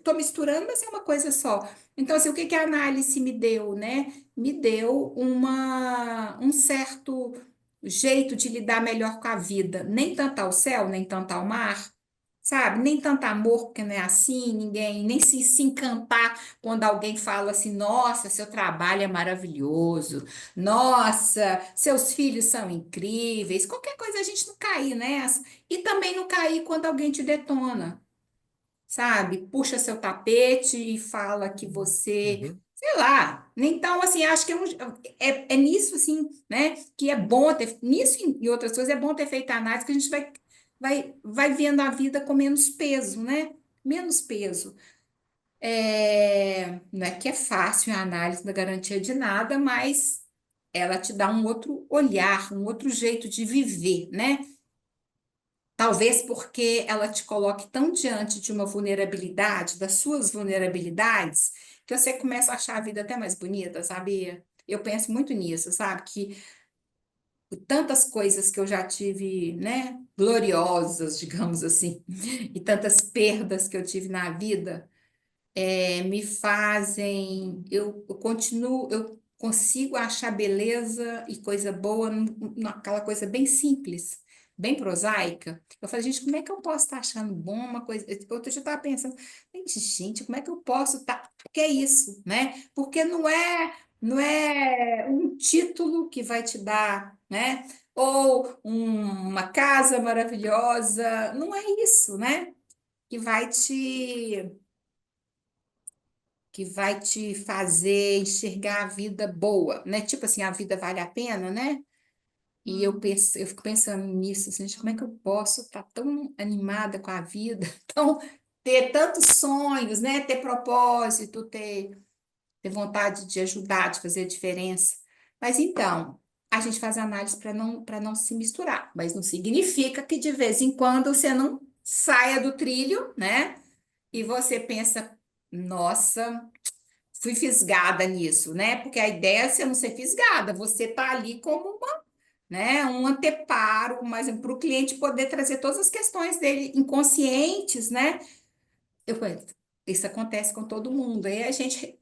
tô misturando, mas é uma coisa só. Então, assim, o que que a análise me deu, né? Me deu um certo jeito de lidar melhor com a vida. Nem tanto ao céu, nem tanto ao mar, sabe? Nem tanto amor, porque não é assim, ninguém, nem se encantar quando alguém fala assim, nossa, seu trabalho é maravilhoso, nossa, seus filhos são incríveis, qualquer coisa a gente não cair nessa. E também não cair quando alguém te detona, sabe? Puxa seu tapete e fala que você, uhum. sei lá. Então, assim, acho que é nisso, assim, né? Que é bom ter, nisso e outras coisas, é bom ter feito a análise, que a gente vai vendo a vida com menos peso, né? Menos peso. Não é que é fácil a análise da garantia de nada, mas ela te dá um outro olhar, um outro jeito de viver, né? Talvez porque ela te coloque tão diante de uma vulnerabilidade, das suas vulnerabilidades, que você começa a achar a vida até mais bonita, sabia? Eu penso muito nisso, sabe? Que tantas coisas que eu já tive, né, gloriosas, digamos assim, e tantas perdas que eu tive na vida, me fazem, eu consigo achar beleza e coisa boa naquela coisa bem simples, bem prosaica. Eu falei, gente, como é que eu posso estar achando bom uma coisa? Outro dia eu estava pensando, gente, como é que eu posso estar? Porque é isso, né? Porque não é um título que vai te dar, né? Ou uma casa maravilhosa, não é isso, né? Que vai te fazer enxergar a vida boa, né? Tipo assim, a vida vale a pena, né? E eu fico pensando nisso, assim, gente, como é que eu posso estar tão animada com a vida, tão, ter tantos sonhos, né? Ter propósito, ter vontade de ajudar, de fazer a diferença. Mas então, a gente faz análise para não se misturar, mas não significa que de vez em quando você não saia do trilho, né? E você pensa, nossa, fui fisgada nisso, né? Porque a ideia é você não ser fisgada, você tá ali como uma, né, um anteparo, mas para o cliente poder trazer todas as questões dele inconscientes, né? Eu falei, isso acontece com todo mundo. Aí a gente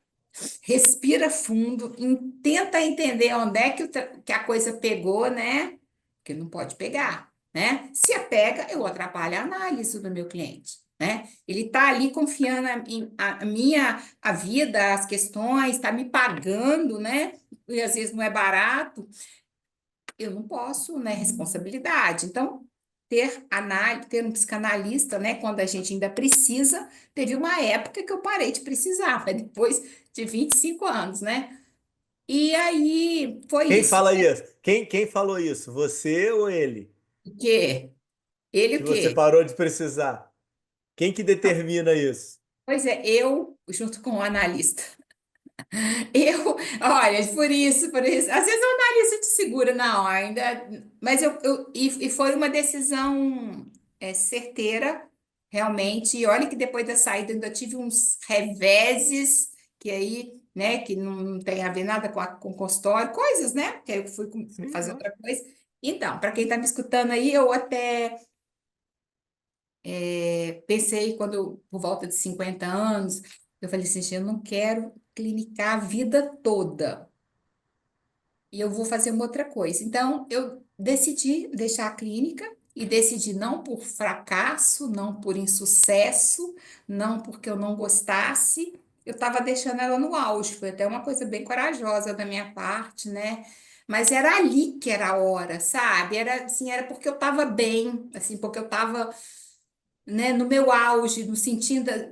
respira fundo, tenta entender onde é que a coisa pegou, né? Porque não pode pegar, né? Se a pega, eu atrapalho a análise do meu cliente, né? Ele está ali confiando a vida, as questões, está me pagando, né? E às vezes não é barato, eu não posso, né? Responsabilidade. Então, ter um psicanalista, né? Quando a gente ainda precisa, teve uma época que eu parei de precisar, mas depois de 25 anos, né? E aí foi Quem isso. fala isso? Quem falou isso? Você ou ele? O quê? Ele Que o você quê? parou de precisar? Quem que determina isso? Pois é, eu, junto com o analista. Eu, olha, por isso. Às vezes o analista te segura na hora, ainda, mas e foi uma decisão certeira, realmente. E olha que depois da saída ainda tive uns reveses, que aí, né, que não tem a ver nada com consultório, coisas, né, que aí eu fui Sim, fazer lógico. outra coisa. Então, para quem está me escutando aí, eu até pensei, por volta de 50 anos, eu falei assim, "Gente, eu não quero clinicar a vida toda. E eu vou fazer uma outra coisa. Então, eu decidi deixar a clínica e decidi não por fracasso, não por insucesso, não porque eu não gostasse. Eu estava deixando ela no auge. Foi até uma coisa bem corajosa da minha parte, né? Mas era ali que era a hora, sabe? Era assim, era porque eu estava bem, assim, porque eu estava, né, no meu auge,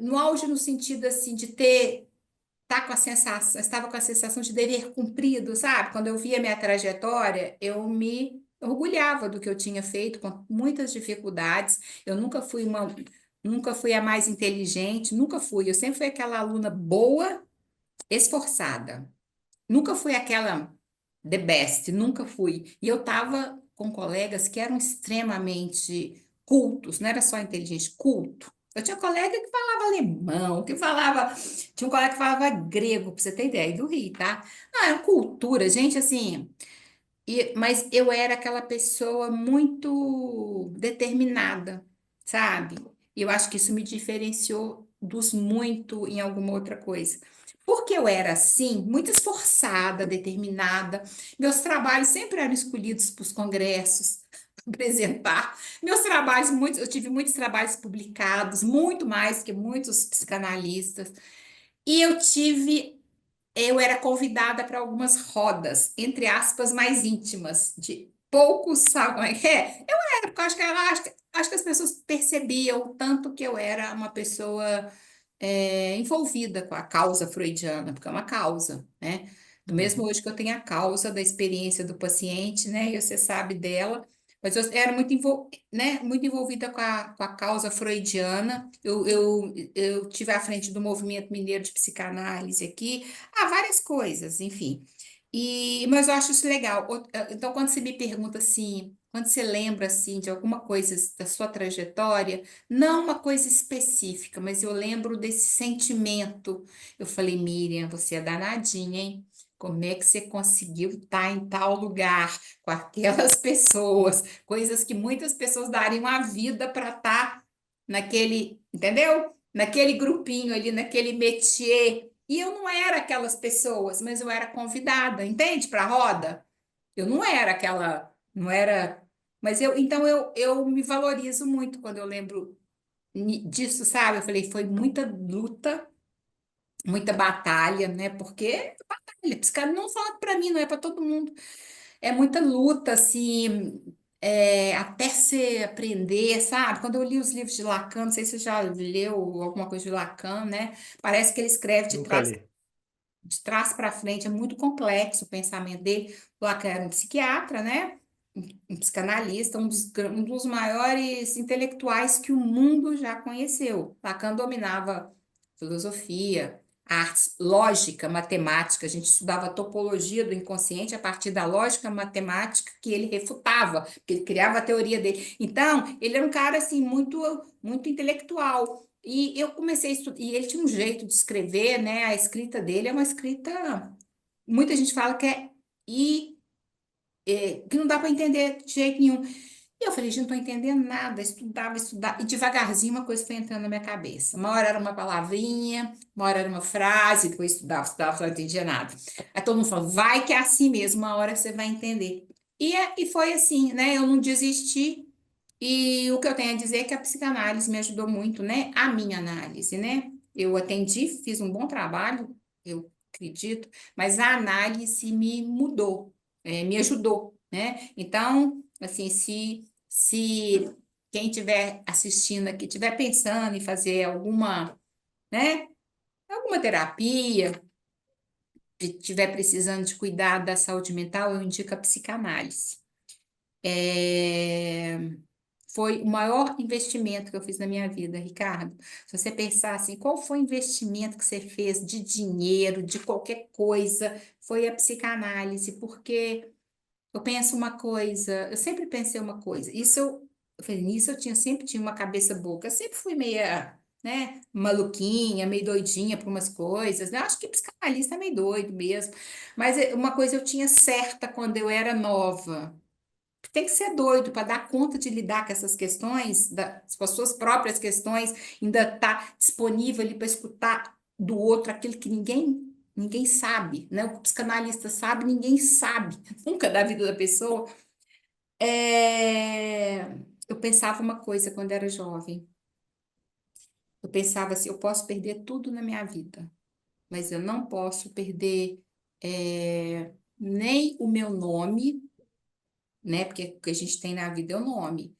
no auge no sentido assim de ter estava com a sensação de dever cumprido, sabe? Quando eu via minha trajetória, eu me orgulhava do que eu tinha feito com muitas dificuldades. Eu nunca fui a mais inteligente, nunca fui. Eu sempre fui aquela aluna boa, esforçada. Nunca fui aquela the best, nunca fui. E eu estava com colegas que eram extremamente cultos, não era só inteligente, culto. Eu tinha colega que falava alemão, que falava. Tinha um colega que falava grego, pra você ter ideia, do Rio, tá? Não, era cultura, gente, assim. Mas eu era aquela pessoa muito determinada, sabe? E eu acho que isso me diferenciou dos muito em alguma outra coisa. Porque eu era assim, muito esforçada, determinada. Meus trabalhos sempre eram escolhidos para os congressos, para apresentar. Eu tive muitos trabalhos publicados, muito mais que muitos psicanalistas. E eu era convidada para algumas rodas, entre aspas, mais íntimas, de poucos, sabe como é que é? Eu era, porque eu acho que as pessoas percebiam o tanto que eu era uma pessoa envolvida com a causa freudiana, porque é uma causa, né? Do mesmo Uhum. hoje que eu tenho a causa da experiência do paciente, né? E você sabe dela, mas eu era muito envolvida com a causa freudiana. Eu tive à frente do Movimento Mineiro de Psicanálise aqui, há várias coisas, enfim. Mas eu acho isso legal. Então, quando você me pergunta assim, quando você lembra assim de alguma coisa da sua trajetória, não uma coisa específica, mas eu lembro desse sentimento. Eu falei, Miriam, você é danadinha, hein? Como é que você conseguiu estar em tal lugar com aquelas pessoas? Coisas que muitas pessoas dariam a vida para estar naquele, entendeu? Naquele grupinho ali, naquele métier. E eu não era aquelas pessoas, mas eu era convidada, entende? Para a roda. Eu não era aquela, não era. Mas eu me valorizo muito quando eu lembro disso, sabe? Eu falei, foi muita luta, muita batalha, né? Porque batalha, psicanálise não fala para mim, não é para todo mundo. É muita luta, assim, até você aprender, sabe? Quando eu li os livros de Lacan, não sei se você já leu alguma coisa de Lacan, né? Parece que ele escreve Nunca li. de trás para frente, é muito complexo o pensamento dele. Lacan era um psiquiatra, né? Um psicanalista, um dos maiores intelectuais que o mundo já conheceu. Lacan dominava filosofia, artes, lógica, matemática. A gente estudava a topologia do inconsciente a partir da lógica matemática que ele refutava, que ele criava a teoria dele. Então, ele era um cara assim muito intelectual. E eu comecei a estudar, e ele tinha um jeito de escrever, né? A escrita dele é uma escrita, muita gente fala que que não dá para entender de jeito nenhum. E eu falei, gente, não estou entendendo nada. Estudava, e devagarzinho uma coisa foi entrando na minha cabeça. Uma hora era uma palavrinha, uma hora era uma frase, depois estudava, não entendia nada. Aí todo mundo falou, vai que é assim mesmo, uma hora você vai entender. E foi assim, né? Eu não desisti. E o que eu tenho a dizer é que a psicanálise me ajudou muito, né? A minha análise, né? Eu atendi, fiz um bom trabalho, eu acredito, mas a análise me mudou, me ajudou, né? Então, assim, se quem estiver assistindo aqui, estiver pensando em fazer alguma, né, alguma terapia, estiver precisando de cuidar da saúde mental, eu indico a psicanálise. É, Foi o maior investimento que eu fiz na minha vida, Ricardo. Se você pensar assim, qual foi o investimento que você fez de dinheiro, de qualquer coisa, foi a psicanálise, porque eu penso uma coisa, eu sempre pensei uma coisa, eu falei, nisso sempre tinha uma cabeça boa, eu sempre fui meia, né, maluquinha, meio doidinha para umas coisas, né? Acho que psicanalista é meio doido mesmo, mas uma coisa eu tinha certa quando eu era nova, tem que ser doido para dar conta de lidar com essas questões, com as suas próprias questões, ainda tá disponível ali para escutar do outro aquilo que ninguém sabe, né? O psicanalista sabe, ninguém sabe, nunca da vida da pessoa. É, Eu pensava uma coisa quando era jovem. Eu pensava assim, eu posso perder tudo na minha vida, mas eu não posso perder nem o meu nome, né? Porque o que a gente tem na vida é o nome.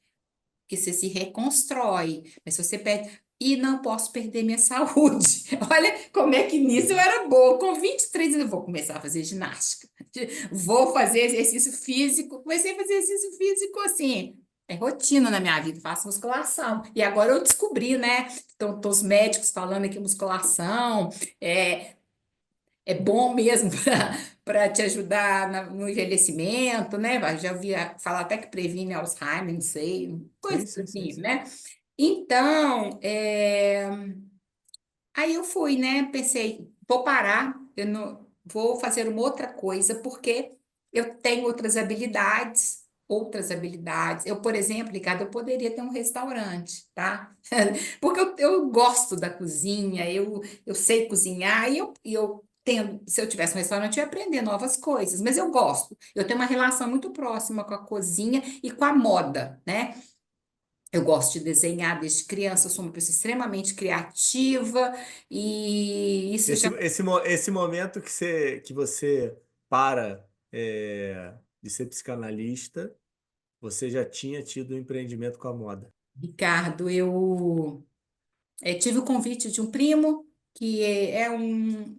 Que você se reconstrói. Mas se você perde. E não posso perder minha saúde. Olha como é que nisso eu Uhum. era boa. Com 23 anos, eu vou começar a fazer ginástica. Vou fazer exercício físico. Comecei a fazer exercício físico assim. É rotina na minha vida, faço musculação. E agora eu descobri, né? Então, os médicos falando que musculação é, é bom mesmo para te ajudar no envelhecimento, né? Eu já ouvi falar até que previne Alzheimer, não sei, coisa Sim, sim, sim, assim, sim. né? Então, aí eu fui, né? Pensei, vou parar, eu não vou fazer uma outra coisa, porque eu tenho outras habilidades. Outras habilidades. Eu, por exemplo, Ricardo, eu poderia ter um restaurante, tá? Porque eu gosto da cozinha, eu sei cozinhar e eu tendo, se eu tivesse um restaurante, eu ia aprender novas coisas, mas eu gosto. Eu tenho uma relação muito próxima com a cozinha e com a moda, né? Eu gosto de desenhar desde criança, eu sou uma pessoa extremamente criativa e isso já Esse momento que você para de ser psicanalista, você já tinha tido um empreendimento com a moda. Ricardo, eu tive o convite de um primo que é um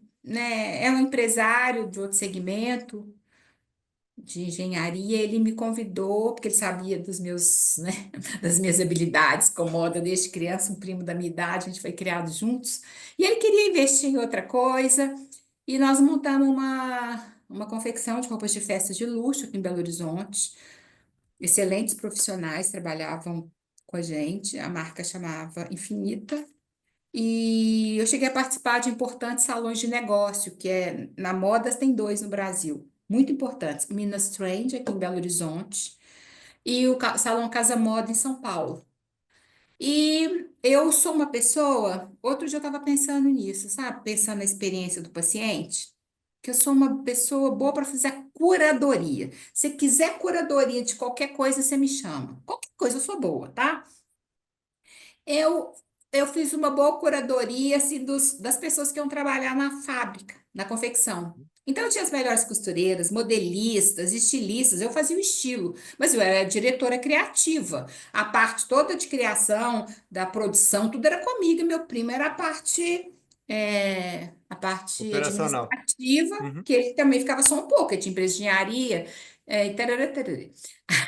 empresário de outro segmento de engenharia. Ele me convidou porque ele sabia dos meus, né, das minhas habilidades com moda desde criança, um primo da minha idade, a gente foi criado juntos. E ele queria investir em outra coisa e nós montamos uma confecção de roupas de festa de luxo aqui em Belo Horizonte. Excelentes profissionais trabalhavam com a gente, a marca chamava Infinita. E eu cheguei a participar de importantes salões de negócio, que na moda tem dois no Brasil, muito importantes, o Minas Trend, aqui em Belo Horizonte, e o Salão Casa Moda em São Paulo. E eu sou uma pessoa, outro dia eu estava pensando nisso, sabe? Pensando na experiência do paciente, que eu sou uma pessoa boa para fazer a curadoria. Se quiser curadoria de qualquer coisa, você me chama. Qualquer coisa eu sou boa, tá? Eu, eu fiz uma boa curadoria assim, das pessoas que iam trabalhar na fábrica, na confecção. Então, eu tinha as melhores costureiras, modelistas, estilistas, eu fazia o estilo, mas eu era diretora criativa. A parte toda de criação, da produção, tudo era comigo, e meu primo era a parte Operacional. administrativa, Uhum. que ele também ficava só um pouco, ele tinha empresa de engenharia, e tarará, tarará.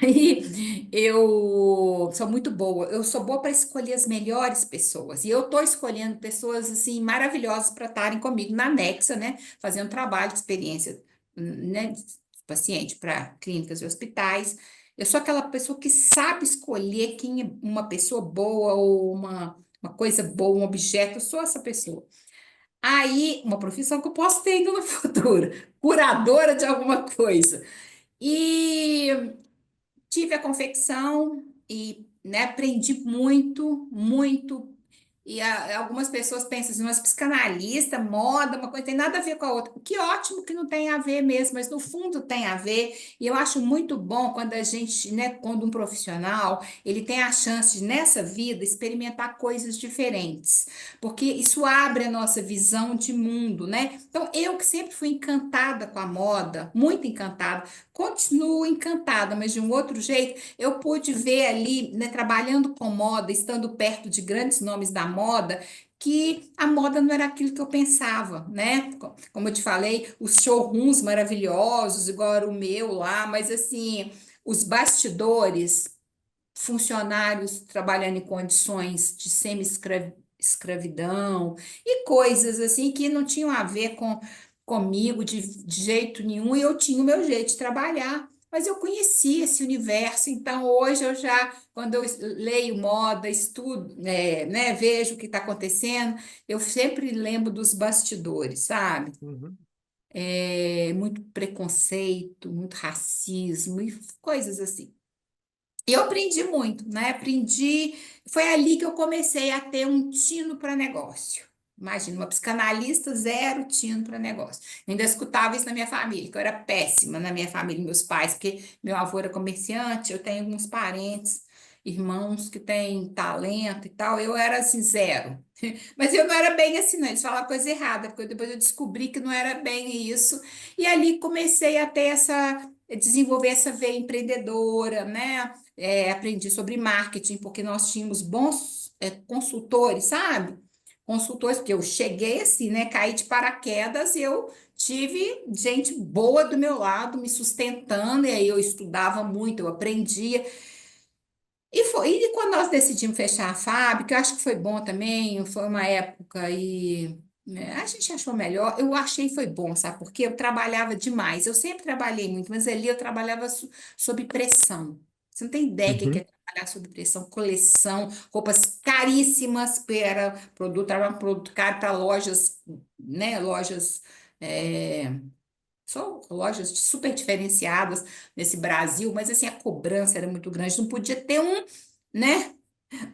Aí eu sou muito boa, eu sou boa para escolher as melhores pessoas. E eu estou escolhendo pessoas assim maravilhosas para estarem comigo na Nexa, né? Fazendo trabalho de experiência, né? De paciente para clínicas e hospitais. Eu sou aquela pessoa que sabe escolher quem é uma pessoa boa ou uma coisa boa, um objeto. Eu sou essa pessoa. Aí, uma profissão que eu posso ter ainda no futuro, curadora de alguma coisa. E tive a confecção e, né, aprendi muito, muito. E algumas pessoas pensam assim, mas psicanalista, moda, uma coisa tem nada a ver com a outra. Que ótimo que não tem a ver mesmo, mas no fundo tem a ver. E eu acho muito bom quando a gente, né, quando um profissional, ele tem a chance de, nessa vida, experimentar coisas diferentes, porque isso abre a nossa visão de mundo, né? Então, eu que sempre fui encantada com a moda, muito encantada, continuo encantada, mas de um outro jeito, eu pude ver ali, né, trabalhando com moda, estando perto de grandes nomes da moda, que a moda não era aquilo que eu pensava, né? Como eu te falei, os showrooms maravilhosos, igual era o meu lá, mas assim, os bastidores, funcionários trabalhando em condições de semi-escravidão e coisas assim que não tinham a ver comigo de jeito nenhum, e eu tinha o meu jeito de trabalhar. Mas eu conhecia esse universo, então hoje eu já, quando eu leio moda, estudo, né, vejo o que está acontecendo, eu sempre lembro dos bastidores, sabe? Uhum, Muito preconceito, muito racismo e coisas assim. E eu aprendi muito, né? Aprendi. Foi ali que eu comecei a ter um tino para negócio. Imagina, uma psicanalista, zero tino para negócio. Eu ainda escutava isso na minha família, que eu era péssima na minha família, meus pais, porque meu avô era comerciante, eu tenho alguns parentes, irmãos que têm talento e tal. Eu era assim, zero. Mas eu não era bem assim, não. Eles falavam coisa errada, porque depois eu descobri que não era bem isso. E ali comecei a ter desenvolver essa veia empreendedora, né? Aprendi sobre marketing, porque nós tínhamos bons consultores, sabe? Consultores, porque eu cheguei assim, né? Caí de paraquedas e eu tive gente boa do meu lado me sustentando, e aí eu estudava muito, eu aprendia. E quando nós decidimos fechar a fábrica, eu acho que foi bom também, foi uma época e né, a gente achou melhor. Eu achei foi bom, sabe? Porque eu trabalhava demais. Eu sempre trabalhei muito, mas ali eu trabalhava sob pressão. Você não tem ideia o que uhum, é trabalhar sob pressão, coleção, roupas caríssimas para produto, era um produto caro para lojas, né? Lojas. São lojas super diferenciadas nesse Brasil, mas assim, a cobrança era muito grande, não podia ter né,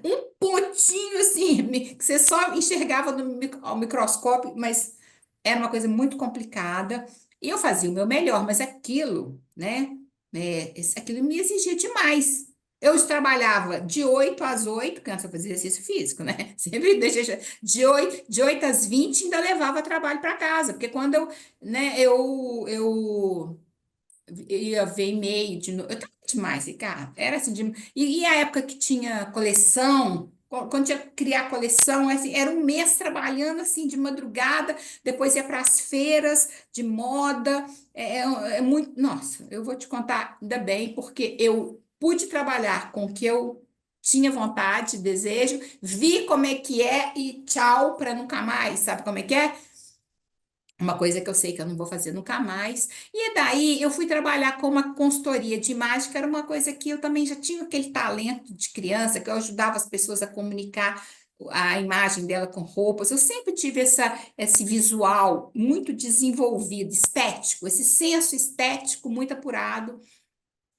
um pontinho assim, que você só enxergava ao microscópio, mas era uma coisa muito complicada. E eu fazia o meu melhor, mas aquilo, né, aquilo me exigia demais. Eu trabalhava de 8 às 8, que antes eu fazia exercício físico, né? Sempre deixei de oito às 20 ainda levava trabalho para casa, porque quando né, eu ia ver e-mail de novo. Eu tava demais, Ricardo. Era assim, e a época que tinha coleção, quando tinha que criar coleção, assim, era um mês trabalhando assim de madrugada, depois ia para as feiras de moda. É muito. Nossa, eu vou te contar, ainda bem, porque eu pude trabalhar com o que eu tinha vontade, desejo, vi como é que é e tchau para nunca mais, sabe como é que é? Uma coisa que eu sei que eu não vou fazer nunca mais. E daí eu fui trabalhar com uma consultoria de imagem, que era uma coisa que eu também já tinha aquele talento de criança, que eu ajudava as pessoas a comunicar a imagem dela com roupas. Eu sempre tive esse visual muito desenvolvido, estético, esse senso estético muito apurado.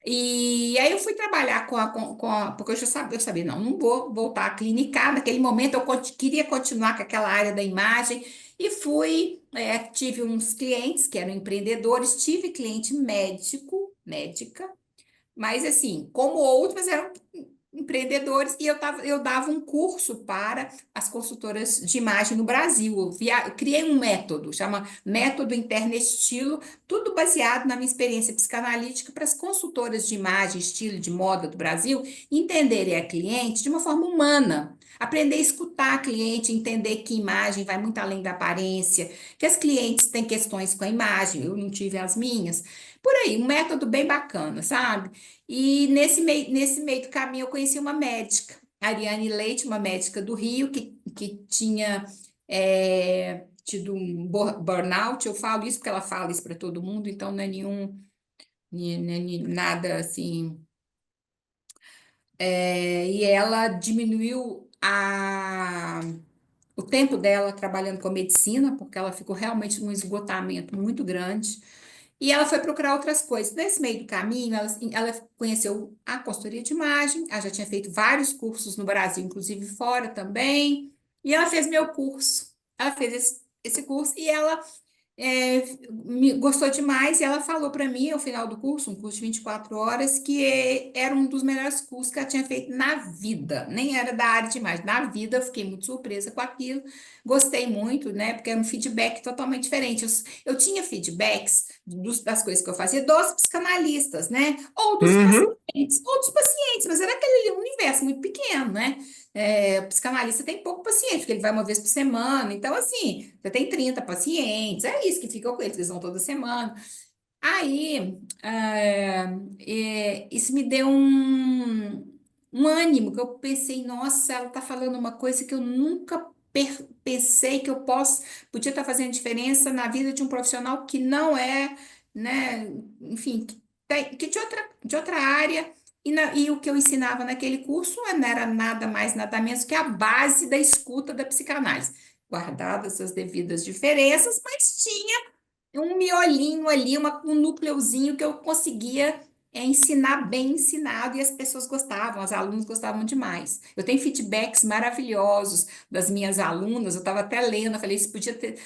E aí eu fui trabalhar porque eu sabia, não vou voltar a clinicar. Naquele momento eu queria continuar com aquela área da imagem e tive uns clientes que eram empreendedores, tive cliente médico, médica, mas assim, como outros eram empreendedores, e eu dava um curso para as consultoras de imagem no Brasil. Eu criei um método, chama Método Interno Estilo, tudo baseado na minha experiência psicanalítica para as consultoras de imagem, estilo, de moda do Brasil entenderem a cliente de uma forma humana. Aprender a escutar a cliente, entender que imagem vai muito além da aparência, que as clientes têm questões com a imagem, eu não tive as minhas. Por aí, um método bem bacana, sabe? E nesse meio do caminho eu conheci uma médica, Ariane Leite, uma médica do Rio, que tinha tido um burnout. Eu falo isso porque ela fala isso para todo mundo, então não é nada assim. E ela diminuiu o tempo dela trabalhando com medicina, porque ela ficou realmente num esgotamento muito grande. E ela foi procurar outras coisas. Nesse meio do caminho, ela conheceu a consultoria de imagem, ela já tinha feito vários cursos no Brasil, inclusive fora também. E ela fez meu curso. Ela fez esse curso e ela gostou demais e ela falou para mim, ao final do curso, um curso de 24 horas, que era um dos melhores cursos que ela tinha feito na vida. Nem era da área de imagem. Na vida, eu fiquei muito surpresa com aquilo. Gostei muito, né? Porque era um feedback totalmente diferente. Eu tinha feedbacks das coisas que eu fazia dos psicanalistas, né? Uhum. Ou dos pacientes, mas era aquele universo muito pequeno, né? O psicanalista tem pouco paciente, porque ele vai uma vez por semana. Então, assim, você tem 30 pacientes, é isso que fica com eles, eles vão toda semana. Aí, isso me deu um ânimo, que eu pensei, nossa, ela tá falando uma coisa que eu nunca pensei que podia estar fazendo diferença na vida de um profissional que não é, né, enfim, que de outra área. E o que eu ensinava naquele curso não era nada mais, nada menos que a base da escuta da psicanálise, guardadas as devidas diferenças, mas tinha um miolinho ali, um núcleozinho que eu conseguia ensinar bem ensinado e as pessoas gostavam, as alunas gostavam demais. Eu tenho feedbacks maravilhosos das minhas alunas, eu estava até lendo, eu falei, isso podia ter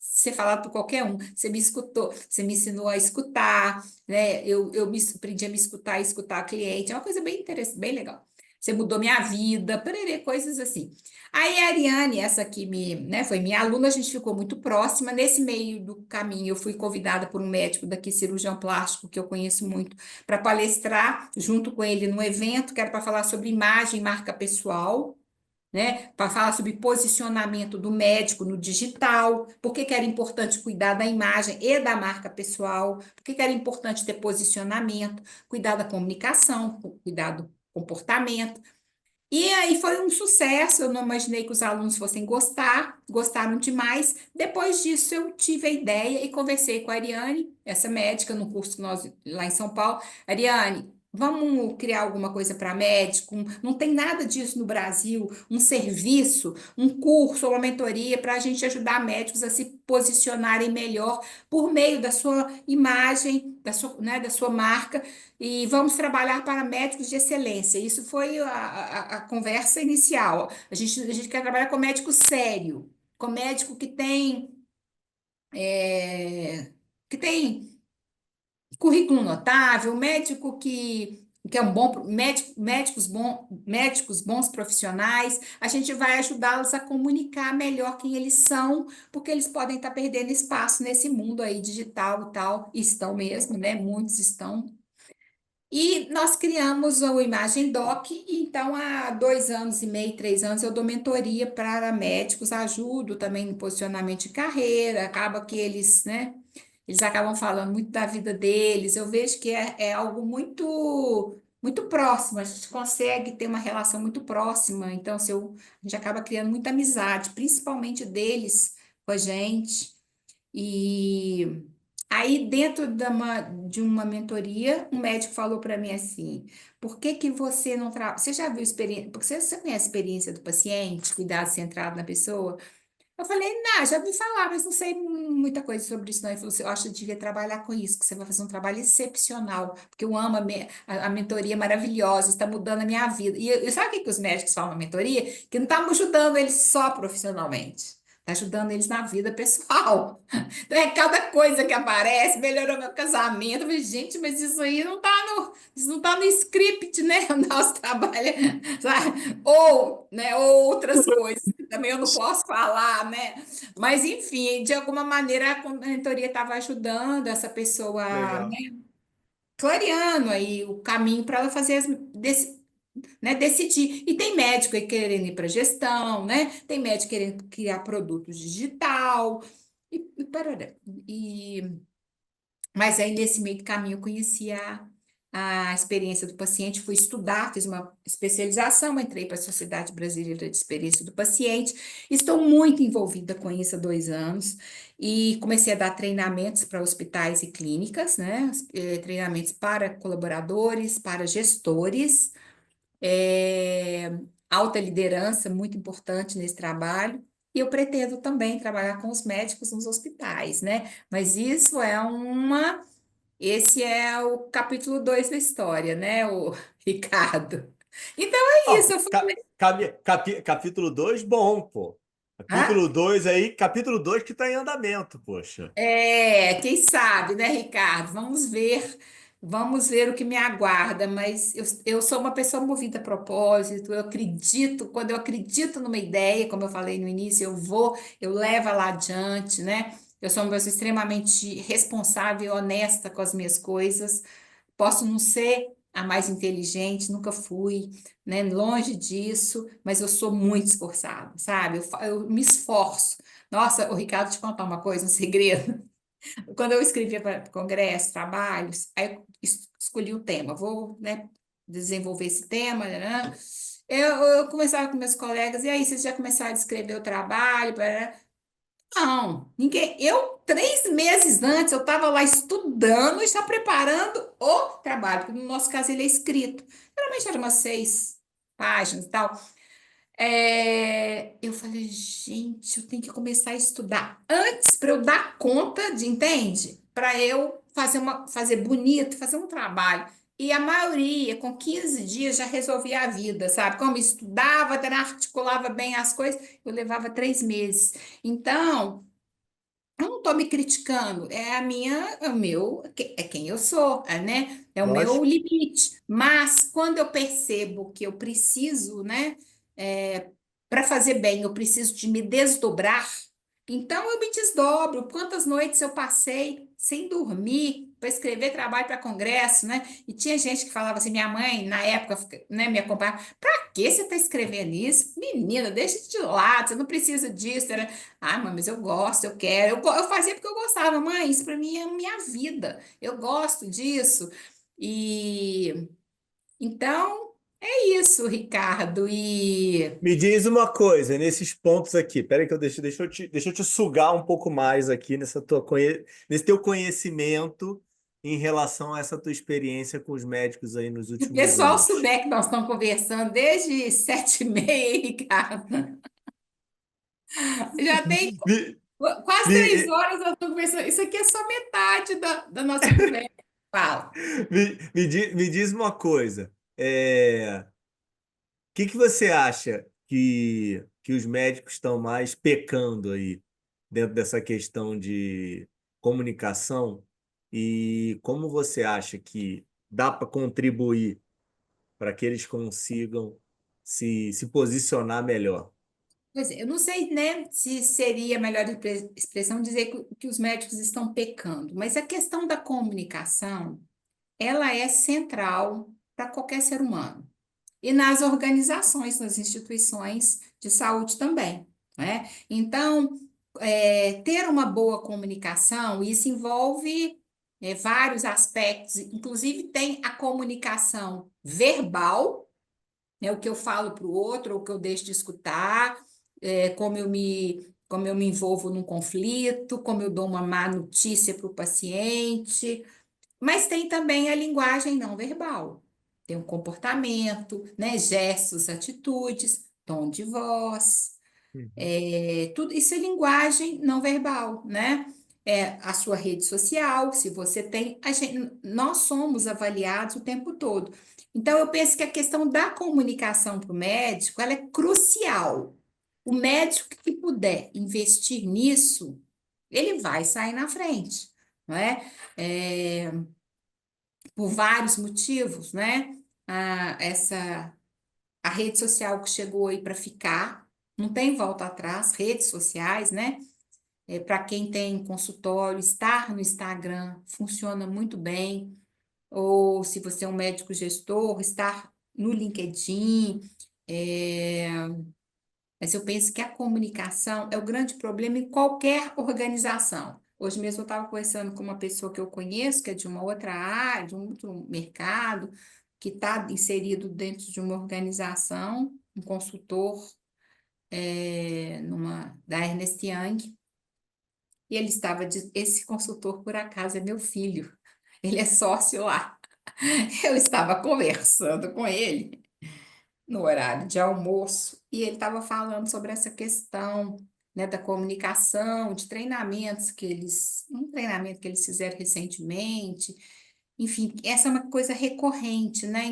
ser falado por qualquer um. Você me escutou, você me ensinou a escutar, né? Eu aprendi a me escutar e escutar a cliente, é uma coisa bem interessante, bem legal. Você mudou minha vida, pererê, coisas assim. Aí a Ariane, essa aqui né, foi minha aluna, a gente ficou muito próxima. Nesse meio do caminho, eu fui convidada por um médico daqui, cirurgião plástico, que eu conheço muito, para palestrar junto com ele num evento que era para falar sobre imagem e marca pessoal, né? Para falar sobre posicionamento do médico no digital, por que que era importante cuidar da imagem e da marca pessoal, por que que era importante ter posicionamento, cuidar da comunicação, cuidar do comportamento. E aí foi um sucesso, eu não imaginei que os alunos fossem gostar, gostaram demais. Depois disso, eu tive a ideia e conversei com a Ariane, essa médica, no curso que nós lá em São Paulo. Ariane, vamos criar alguma coisa para médico? Não tem nada disso no Brasil, um serviço, um curso, uma mentoria para a gente ajudar médicos a se posicionarem melhor por meio da sua imagem, né, da sua marca e vamos trabalhar para médicos de excelência. Isso foi a conversa inicial. A gente quer trabalhar com médico sério, com médico que tem currículo notável, médico que é um bom médicos bons profissionais. A gente vai ajudá-los a comunicar melhor quem eles são, porque eles podem estar perdendo espaço nesse mundo aí digital e tal, e estão mesmo, né? Muitos estão. E nós criamos o Imagem Doc, e então há 2 anos e meio, 3 anos, eu dou mentoria para médicos, ajudo também no posicionamento de carreira, acaba que eles, né, eles acabam falando muito da vida deles, eu vejo que é algo muito próximo, a gente consegue ter uma relação muito próxima, então a gente acaba criando muita amizade, principalmente deles com a gente. E aí, dentro de uma mentoria, um médico falou para mim assim: por que que você não trabalha? Você já viu experiência? Porque você conhece a experiência do paciente, cuidado centrado na pessoa? Eu falei: não, já ouvi falar, mas não sei muita coisa sobre isso, não. Ele falou assim: eu acho que devia trabalhar com isso, que você vai fazer um trabalho excepcional, porque eu amo a mentoria é maravilhosa, está mudando a minha vida. E sabe o que que os médicos falam na mentoria? Que não estamos ajudando eles só profissionalmente. Está ajudando eles na vida pessoal. Então, é cada coisa que aparece, melhorou meu casamento. Eu falei, gente, mas isso não tá no script, né? O nosso trabalho, sabe? Ou, né, outras coisas que também eu não posso falar, né? Mas, enfim, de alguma maneira a mentoria estava ajudando essa pessoa, né, Legal. clareando aí o caminho para ela fazer né, decidir. E tem médico aí querendo ir para gestão, né? Tem médico querendo criar produtos digital. E, parará. E, mas aí, nesse meio do caminho, eu conheci a experiência do paciente, fui estudar, fiz uma especialização, entrei para a Sociedade Brasileira de Experiência do Paciente. Estou muito envolvida com isso há 2 anos e comecei a dar treinamentos para hospitais e clínicas, né? Treinamentos para colaboradores, para gestores, é, alta liderança, muito importante nesse trabalho. E eu pretendo também trabalhar com os médicos nos hospitais, né? Mas esse é o capítulo 2 da história, né, o Ricardo? Então é isso, Ó, eu falei. Capítulo 2 bom, pô. Hã? Capítulo 2 aí, capítulo 2 que está em andamento, poxa. Quem sabe, né, Ricardo? Vamos ver o que me aguarda, mas eu sou uma pessoa movida a propósito, eu acredito, quando eu acredito numa ideia, como eu falei no início, eu levo ela adiante, né? Eu sou uma pessoa extremamente responsável e honesta com as minhas coisas. Posso não ser a mais inteligente, nunca fui, né? Longe disso, mas eu sou muito esforçada, sabe? Eu me esforço. Nossa, o Ricardo, te contar uma coisa, um segredo. Quando eu escrevia para congresso, trabalhos, aí eu escolhi o tema, vou, né, desenvolver esse tema, né? Eu começava com meus colegas, e aí, vocês já começaram a escrever o trabalho? Não, ninguém. Eu, 3 meses antes, eu estava lá estudando e já preparando o trabalho, porque no nosso caso ele é escrito. Geralmente eram umas 6 páginas e tal. Eu falei, gente, eu tenho que começar a estudar antes para eu dar conta de, entende? Para eu fazer bonito, fazer um trabalho. E a maioria, com 15 dias, já resolvia a vida, sabe? Como eu estudava, até articulava bem as coisas, eu levava 3 meses. Então, eu não estou me criticando, é quem eu sou, né? É o meu Lógico. limite. Mas quando eu percebo que eu preciso, né, para fazer bem, eu preciso de me desdobrar, então eu me desdobro. Quantas noites eu passei sem dormir para escrever trabalho para congresso, né? E tinha gente que falava assim, minha mãe, na época, né, me acompanhava, para que você está escrevendo isso? Menina, deixa de lado, você não precisa disso. Ah, mãe, mas eu gosto, eu quero. Eu fazia porque eu gostava, mãe, isso para mim é minha vida. Eu gosto disso. E então é isso, Ricardo. E Me diz uma coisa, nesses pontos aqui, peraí que deixa eu te sugar um pouco mais aqui nesse teu conhecimento em relação a essa tua experiência com os médicos aí nos se o últimos pessoal anos. souber que nós estamos conversando desde 7h30, Ricardo, já tem Me, quase 3 horas nós estamos conversando. Isso aqui é só metade da nossa conversa. Fala. me diz uma coisa, que você acha que os médicos estão mais pecando aí dentro dessa questão de comunicação e como você acha que dá para contribuir para que eles consigam se posicionar melhor? Pois é, eu não sei, né, se seria a melhor expressão dizer que os médicos estão pecando, mas a questão da comunicação, ela é central para qualquer ser humano. E nas organizações, nas instituições de saúde também, né? Então, ter uma boa comunicação, isso envolve, vários aspectos, inclusive tem a comunicação verbal, né, o que eu falo para o outro, ou o que eu deixo de escutar, como eu me envolvo num conflito, como eu dou uma má notícia para o paciente, mas tem também a linguagem não verbal. Tem o comportamento, né, gestos, atitudes, tom de voz, Uhum. tudo isso é linguagem não verbal, né? A sua rede social, se você tem, nós somos avaliados o tempo todo. Então, eu penso que a questão da comunicação para o médico, ela é crucial. O médico que puder investir nisso, ele vai sair na frente, não é? É, por vários motivos, né? A rede social que chegou aí para ficar, não tem volta atrás, redes sociais, né? Para quem tem consultório, estar no Instagram funciona muito bem. Ou se você é um médico gestor, estar no LinkedIn. é, Mas eu penso que a comunicação é o grande problema em qualquer organização. Hoje mesmo eu estava conversando com uma pessoa que eu conheço, que é de uma outra área, de um outro mercado, que está inserido dentro de uma organização, um consultor, da Ernest Young, e ele esse consultor, por acaso, é meu filho. Ele é sócio lá. Eu estava conversando com ele no horário de almoço, e ele estava falando sobre essa questão, né, da comunicação, de treinamentos um treinamento que eles fizeram recentemente, enfim, essa é uma coisa recorrente, né,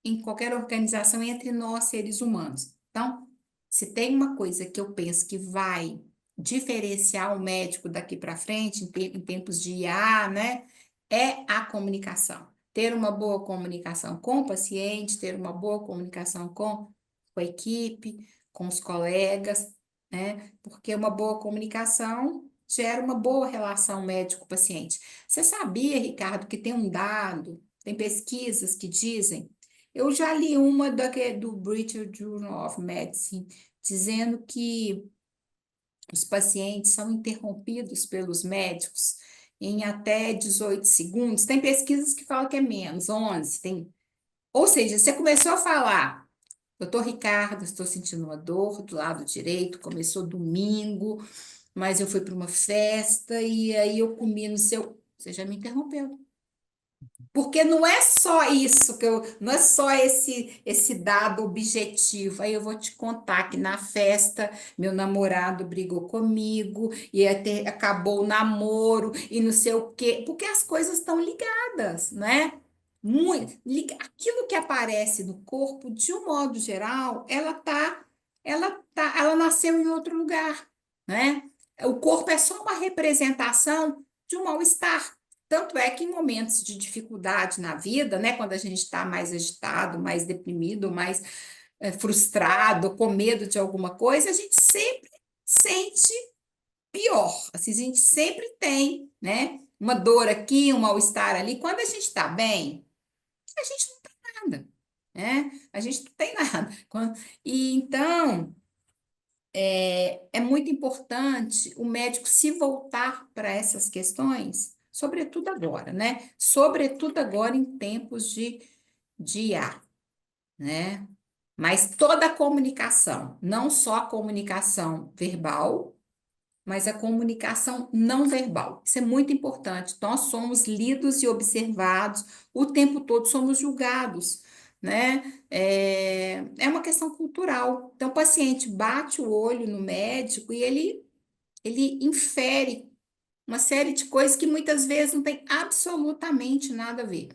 em qualquer organização entre nós, seres humanos. Então, se tem uma coisa que eu penso que vai diferenciar o médico daqui para frente, em tempos de IA, né, é a comunicação. Ter uma boa comunicação com o paciente, ter uma boa comunicação com a equipe, com os colegas, né, porque uma boa comunicação gera uma boa relação médico-paciente. Você sabia, Ricardo, que tem um dado, tem pesquisas que dizem, eu já li uma do British Journal of Medicine, dizendo que os pacientes são interrompidos pelos médicos em até 18 segundos. Tem pesquisas que falam que é menos, 11. Ou seja, você começou a falar, doutor Ricardo, estou sentindo uma dor do lado direito, começou domingo, mas eu fui para uma festa e aí eu comi no seu. Você já me interrompeu. Porque não é só isso não é só esse dado objetivo. Aí eu vou te contar que na festa meu namorado brigou comigo e até acabou o namoro e não sei o quê, porque as coisas estão ligadas, né? Aquilo que aparece no corpo, de um modo geral, ela nasceu em outro lugar, né? O corpo é só uma representação de um mal-estar. Tanto é que em momentos de dificuldade na vida, né, quando a gente está mais agitado, mais deprimido, mais frustrado, com medo de alguma coisa, a gente sempre sente pior. Assim, a gente sempre tem, né, uma dor aqui, um mal-estar ali. Quando a gente está bem, a gente não tem nada, né? A gente não tem nada. E então é muito importante o médico se voltar para essas questões, sobretudo agora, né? Sobretudo agora em tempos de IA, né? Mas toda a comunicação, não só a comunicação verbal, mas a comunicação não verbal. Isso é muito importante. Nós somos lidos e observados o tempo todo, somos julgados, né? É uma questão cultural. Então, o paciente bate o olho no médico e ele infere uma série de coisas que muitas vezes não tem absolutamente nada a ver.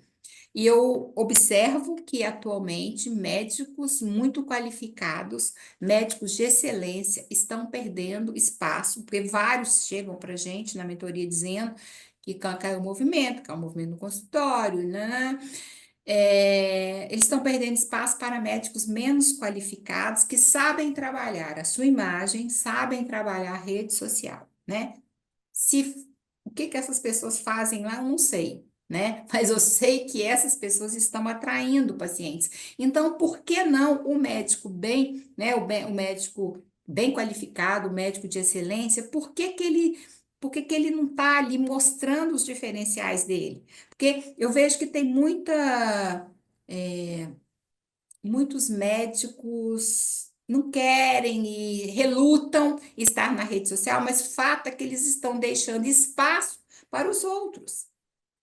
E eu observo que atualmente médicos muito qualificados, médicos de excelência, estão perdendo espaço, porque vários chegam para a gente na mentoria dizendo que caiu o movimento no consultório, né? Eles estão perdendo espaço para médicos menos qualificados que sabem trabalhar a sua imagem, sabem trabalhar a rede social, né? Se o que que essas pessoas fazem lá, eu não sei, né? Mas eu sei que essas pessoas estão atraindo pacientes. Então, por que não o médico bem, né? O médico bem qualificado, o médico de excelência, por que que ele não está ali mostrando os diferenciais dele? Porque eu vejo que tem muitos médicos não querem e relutam estar na rede social, mas fato é que eles estão deixando espaço para os outros,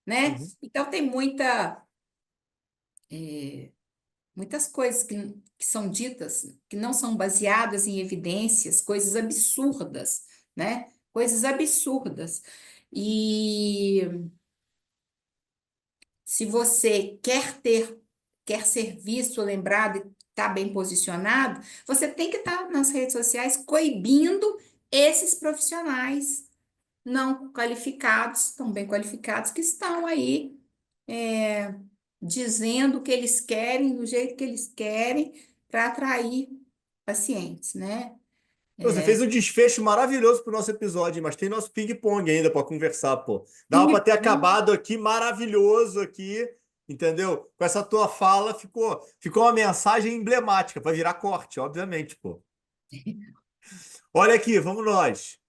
né? Uhum. Então tem muitas coisas que são ditas que não são baseadas em evidências, coisas absurdas, né? Coisas absurdas. E se você quer ser visto, lembrado e estar bem posicionado, você tem que estar nas redes sociais coibindo esses profissionais não qualificados, tão bem qualificados, que estão aí dizendo o que eles querem, do jeito que eles querem, para atrair pacientes, né? Você fez um desfecho maravilhoso pro nosso episódio, mas tem nosso ping-pong ainda para conversar, pô. Dava para ter Ping-pong. acabado aqui, maravilhoso aqui, entendeu? Com essa tua fala ficou uma mensagem emblemática para virar corte, obviamente, pô. Olha aqui, vamos nós.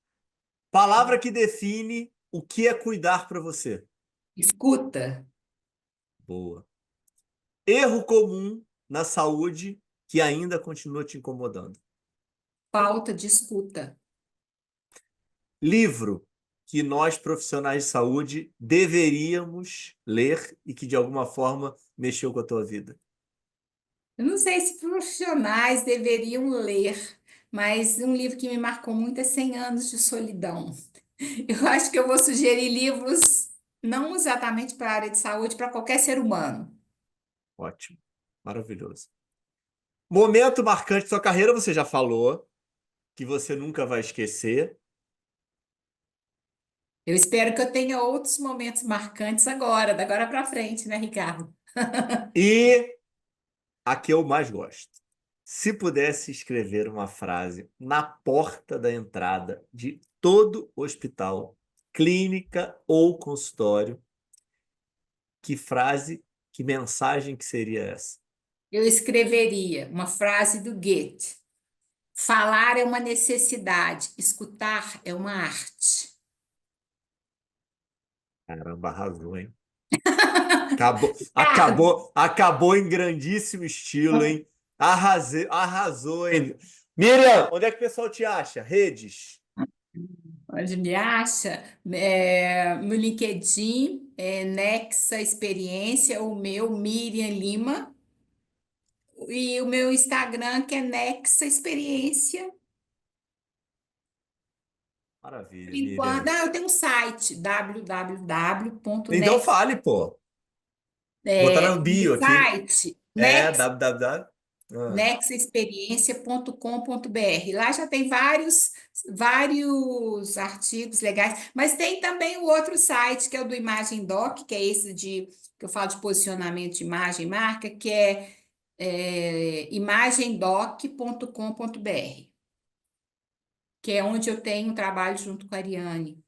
Palavra que define o que é cuidar para você. Escuta, Boa. Erro comum na saúde que ainda continua te incomodando. falta de escuta. Livro que nós, profissionais de saúde, deveríamos ler e que, de alguma forma, mexeu com a tua vida. Eu não sei se profissionais deveriam ler, mas um livro que me marcou muito é 100 Anos de Solidão. Eu acho que eu vou sugerir livros não exatamente para a área de saúde, para qualquer ser humano. Ótimo. Maravilhoso. Momento marcante da sua carreira, você já falou, que você nunca vai esquecer. Eu espero que eu tenha outros momentos marcantes agora, da agora para frente, né, Ricardo? E a que eu mais gosto. Se pudesse escrever uma frase na porta da entrada de todo hospital, clínica ou consultório, que frase, que mensagem que seria essa? Eu escreveria uma frase do Goethe: falar é uma necessidade, escutar é uma arte. Caramba, arrasou, hein? Acabou, Ricardo, acabou em grandíssimo estilo, hein? Arrasou, hein? Miriam, onde é que o pessoal te acha? Redes? onde me acha? No LinkedIn, Nexa Experiência, o meu, Miriam Lima, e o meu Instagram, que é Nexa Experiência. Por Maravilha, enquanto, Miriam. eu tenho um site, Então www.nexa, fale, pô. Botar no meu bio aqui. site, É, www. Ah, nexaexperiência.com.br. Lá já tem vários artigos legais, mas tem também o outro site, que é o do Imagem Doc, que é esse que eu falo de posicionamento de imagem e marca, que é imagendoc.com.br, que é onde eu tenho um trabalho junto com a Ariane,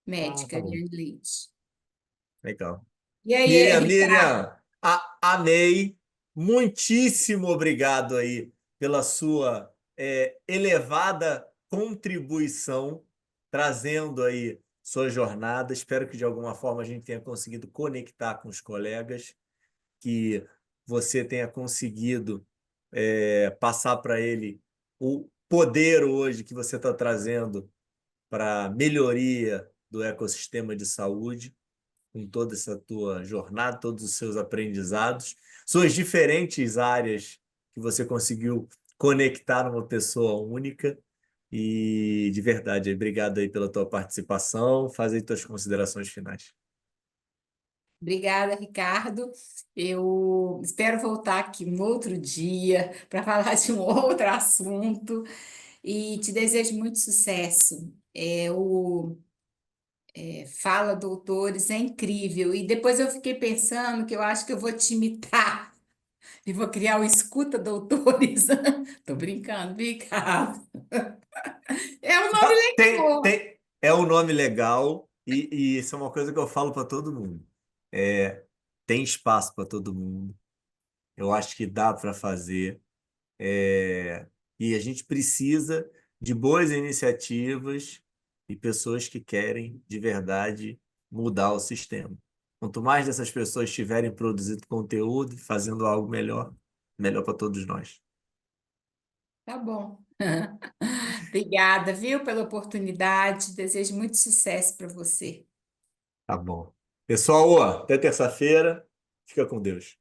médica, tá bom. Ariane Leite. Legal. E aí, Miriam, Ricardo? Miriam, amei. Muitíssimo obrigado aí pela sua elevada contribuição, trazendo aí sua jornada. Espero que de alguma forma a gente tenha conseguido conectar com os colegas, que você tenha conseguido passar para ele o poder hoje que você está trazendo para melhoria do ecossistema de saúde, com toda essa tua jornada, todos os seus aprendizados, suas diferentes áreas que você conseguiu conectar numa pessoa única. E de verdade, obrigado aí pela tua participação. Faz aí tuas considerações finais. Obrigada, Ricardo. Eu espero voltar aqui um outro dia para falar de um outro assunto e te desejo muito sucesso. Fala Doutores é incrível. E depois eu fiquei pensando que eu acho que eu vou te imitar e vou criar o Escuta Doutores. Tô brincando, Ricardo. É um nome legal. É um nome legal e isso é uma coisa que eu falo para todo mundo. É, tem espaço para todo mundo. Eu acho que dá para fazer. E a gente precisa de boas iniciativas e pessoas que querem de verdade mudar o sistema. Quanto mais dessas pessoas estiverem produzindo conteúdo, fazendo algo melhor, melhor para todos nós. Tá bom. Obrigada, viu, pela oportunidade. Desejo muito sucesso para você. Tá bom. Pessoal, ó, até terça-feira. Fica com Deus.